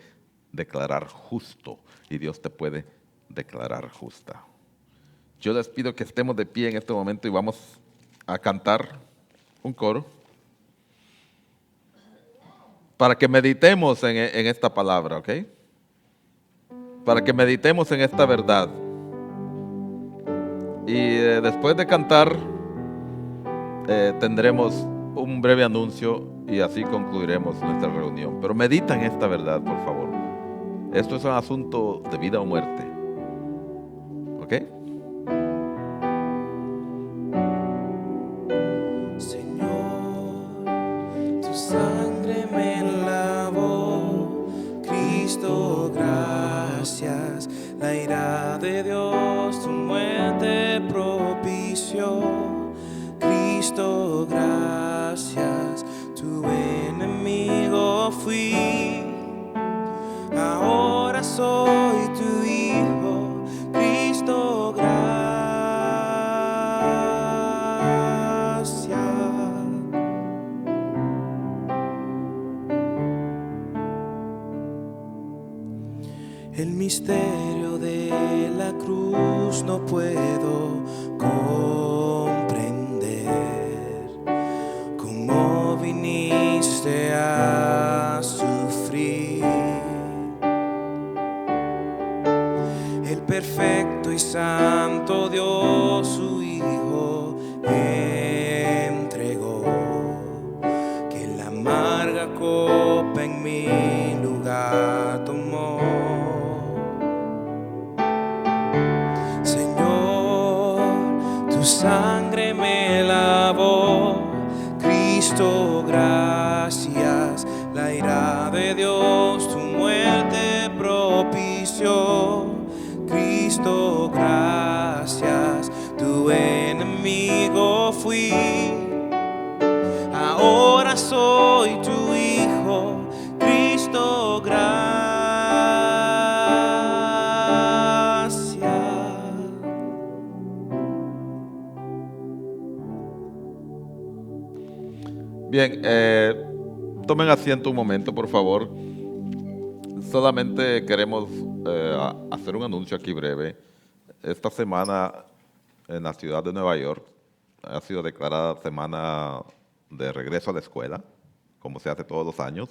declarar justo y Dios te puede declarar justa. Yo les pido que estemos de pie en este momento y vamos a cantar un coro para que meditemos en esta palabra, ¿ok? Para que meditemos en esta verdad. Y después de cantar, tendremos un breve anuncio y así concluiremos nuestra reunión. Pero medita en esta verdad, por favor. Esto es un asunto de vida o muerte. ¿Ok? Señor, tu sangre me lavó, Cristo, gracias. La ira de Dios tu muerte propició, soy tu hijo, Cristo, gracias. El misterio de la cruz no puedo comprender. Cómo viniste a sufrir. El perfecto y santo Dios, su Hijo, entregó, que la amarga copa en mi lugar tomó. Tu sangre me lavó, Cristo, gracias. La ira de Dios tu muerte propició, Cristo, gracias. Tu enemigo fui, ahora soy tu hijo, Cristo, gracias. Bien, tomen asiento un momento, por favor. Solamente queremos hacer un anuncio aquí breve. Esta semana en la ciudad de Nueva York ha sido declarada semana de regreso a la escuela, como se hace todos los años.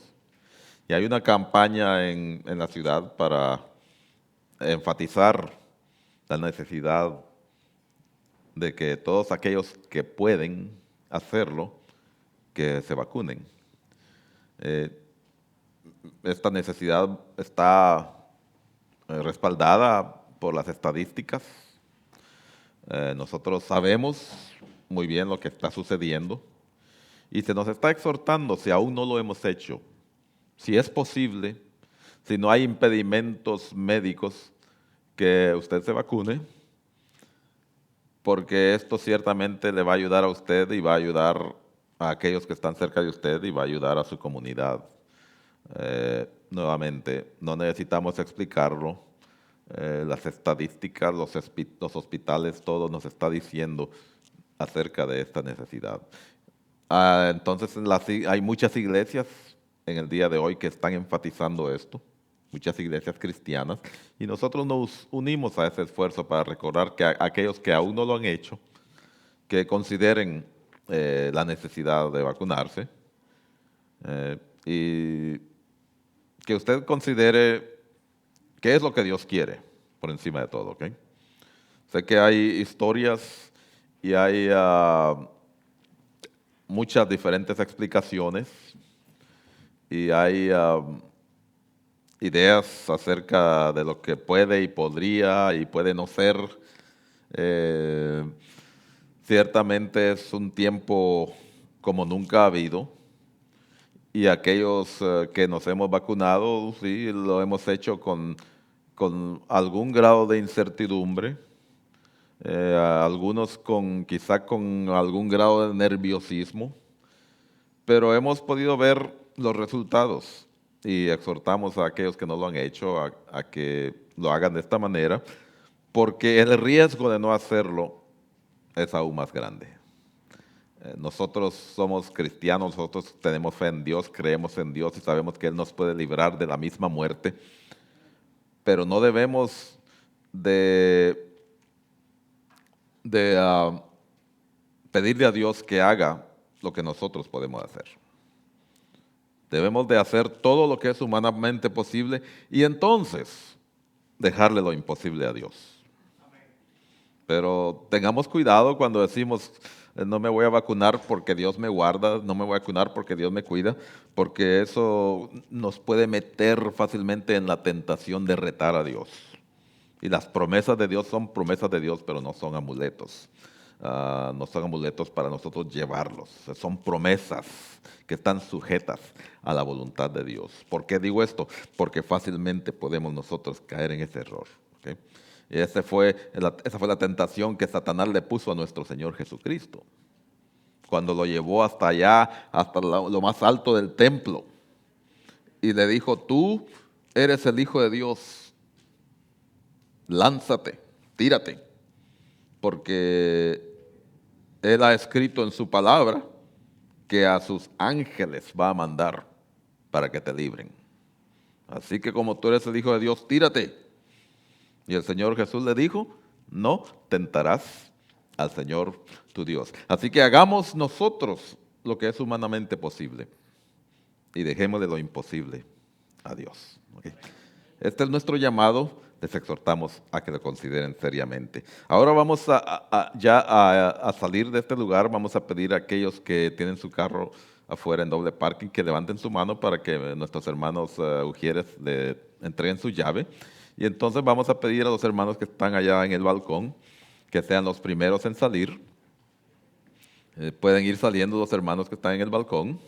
Y hay una campaña en la ciudad para enfatizar la necesidad de que todos aquellos que pueden hacerlo, que se vacunen. Esta necesidad está respaldada por las estadísticas. Nosotros sabemos muy bien lo que está sucediendo y se nos está exhortando, si aún no lo hemos hecho, si es posible, si no hay impedimentos médicos, que usted se vacune, porque esto ciertamente le va a ayudar a usted y va a ayudar a aquellos que están cerca de usted y va a ayudar a su comunidad. Nuevamente, no necesitamos explicarlo. Las estadísticas, los hospitales, todo nos está diciendo acerca de esta necesidad. Entonces, hay muchas iglesias en el día de hoy que están enfatizando esto, muchas iglesias cristianas, y nosotros nos unimos a ese esfuerzo para recordar que aquellos que aún no lo han hecho, que consideren la necesidad de vacunarse y que usted considere qué es lo que Dios quiere por encima de todo, ¿ok? Sé que hay historias y hay muchas diferentes explicaciones y hay ideas acerca de lo que puede y podría y puede no ser. Ciertamente es un tiempo como nunca ha habido y aquellos que nos hemos vacunado, sí, lo hemos hecho con algún grado de incertidumbre, algunos quizá con algún grado de nerviosismo, pero hemos podido ver los resultados y exhortamos a aquellos que no lo han hecho a que lo hagan de esta manera, porque el riesgo de no hacerlo es aún más grande. Nosotros somos cristianos, nosotros tenemos fe en Dios, creemos en Dios y sabemos que Él nos puede librar de la misma muerte, pero no debemos de pedirle a Dios que haga lo que nosotros podemos hacer. Debemos de hacer todo lo que es humanamente posible y entonces dejarle lo imposible a Dios. Pero tengamos cuidado cuando decimos, no me voy a vacunar porque Dios me guarda, no me voy a vacunar porque Dios me cuida, porque eso nos puede meter fácilmente en la tentación de retar a Dios. Y las promesas de Dios son promesas de Dios, pero no son amuletos. No son amuletos para nosotros llevarlos. Son promesas que están sujetas a la voluntad de Dios. ¿Por qué digo esto? Porque fácilmente podemos nosotros caer en ese error. ¿Okay? Esa fue la tentación que Satanás le puso a nuestro Señor Jesucristo. Cuando lo llevó hasta allá, hasta lo más alto del templo. Y le dijo, tú eres el Hijo de Dios. lánzate, tírate, porque Él ha escrito en su palabra que a sus ángeles va a mandar para que te libren. Así que como tú eres el Hijo de Dios, tírate. Y el Señor Jesús le dijo, no tentarás al Señor tu Dios. Así que hagamos nosotros lo que es humanamente posible y dejemos de lo imposible a Dios. ¿Okay? Este es nuestro llamado. Les exhortamos a que lo consideren seriamente. Ahora vamos a salir de este lugar. Vamos a pedir a aquellos que tienen su carro afuera en doble parking que levanten su mano para que nuestros hermanos ujieres le entreguen su llave. Y entonces vamos a pedir a los hermanos que están allá en el balcón que sean los primeros en salir. Pueden ir saliendo los hermanos que están en el balcón.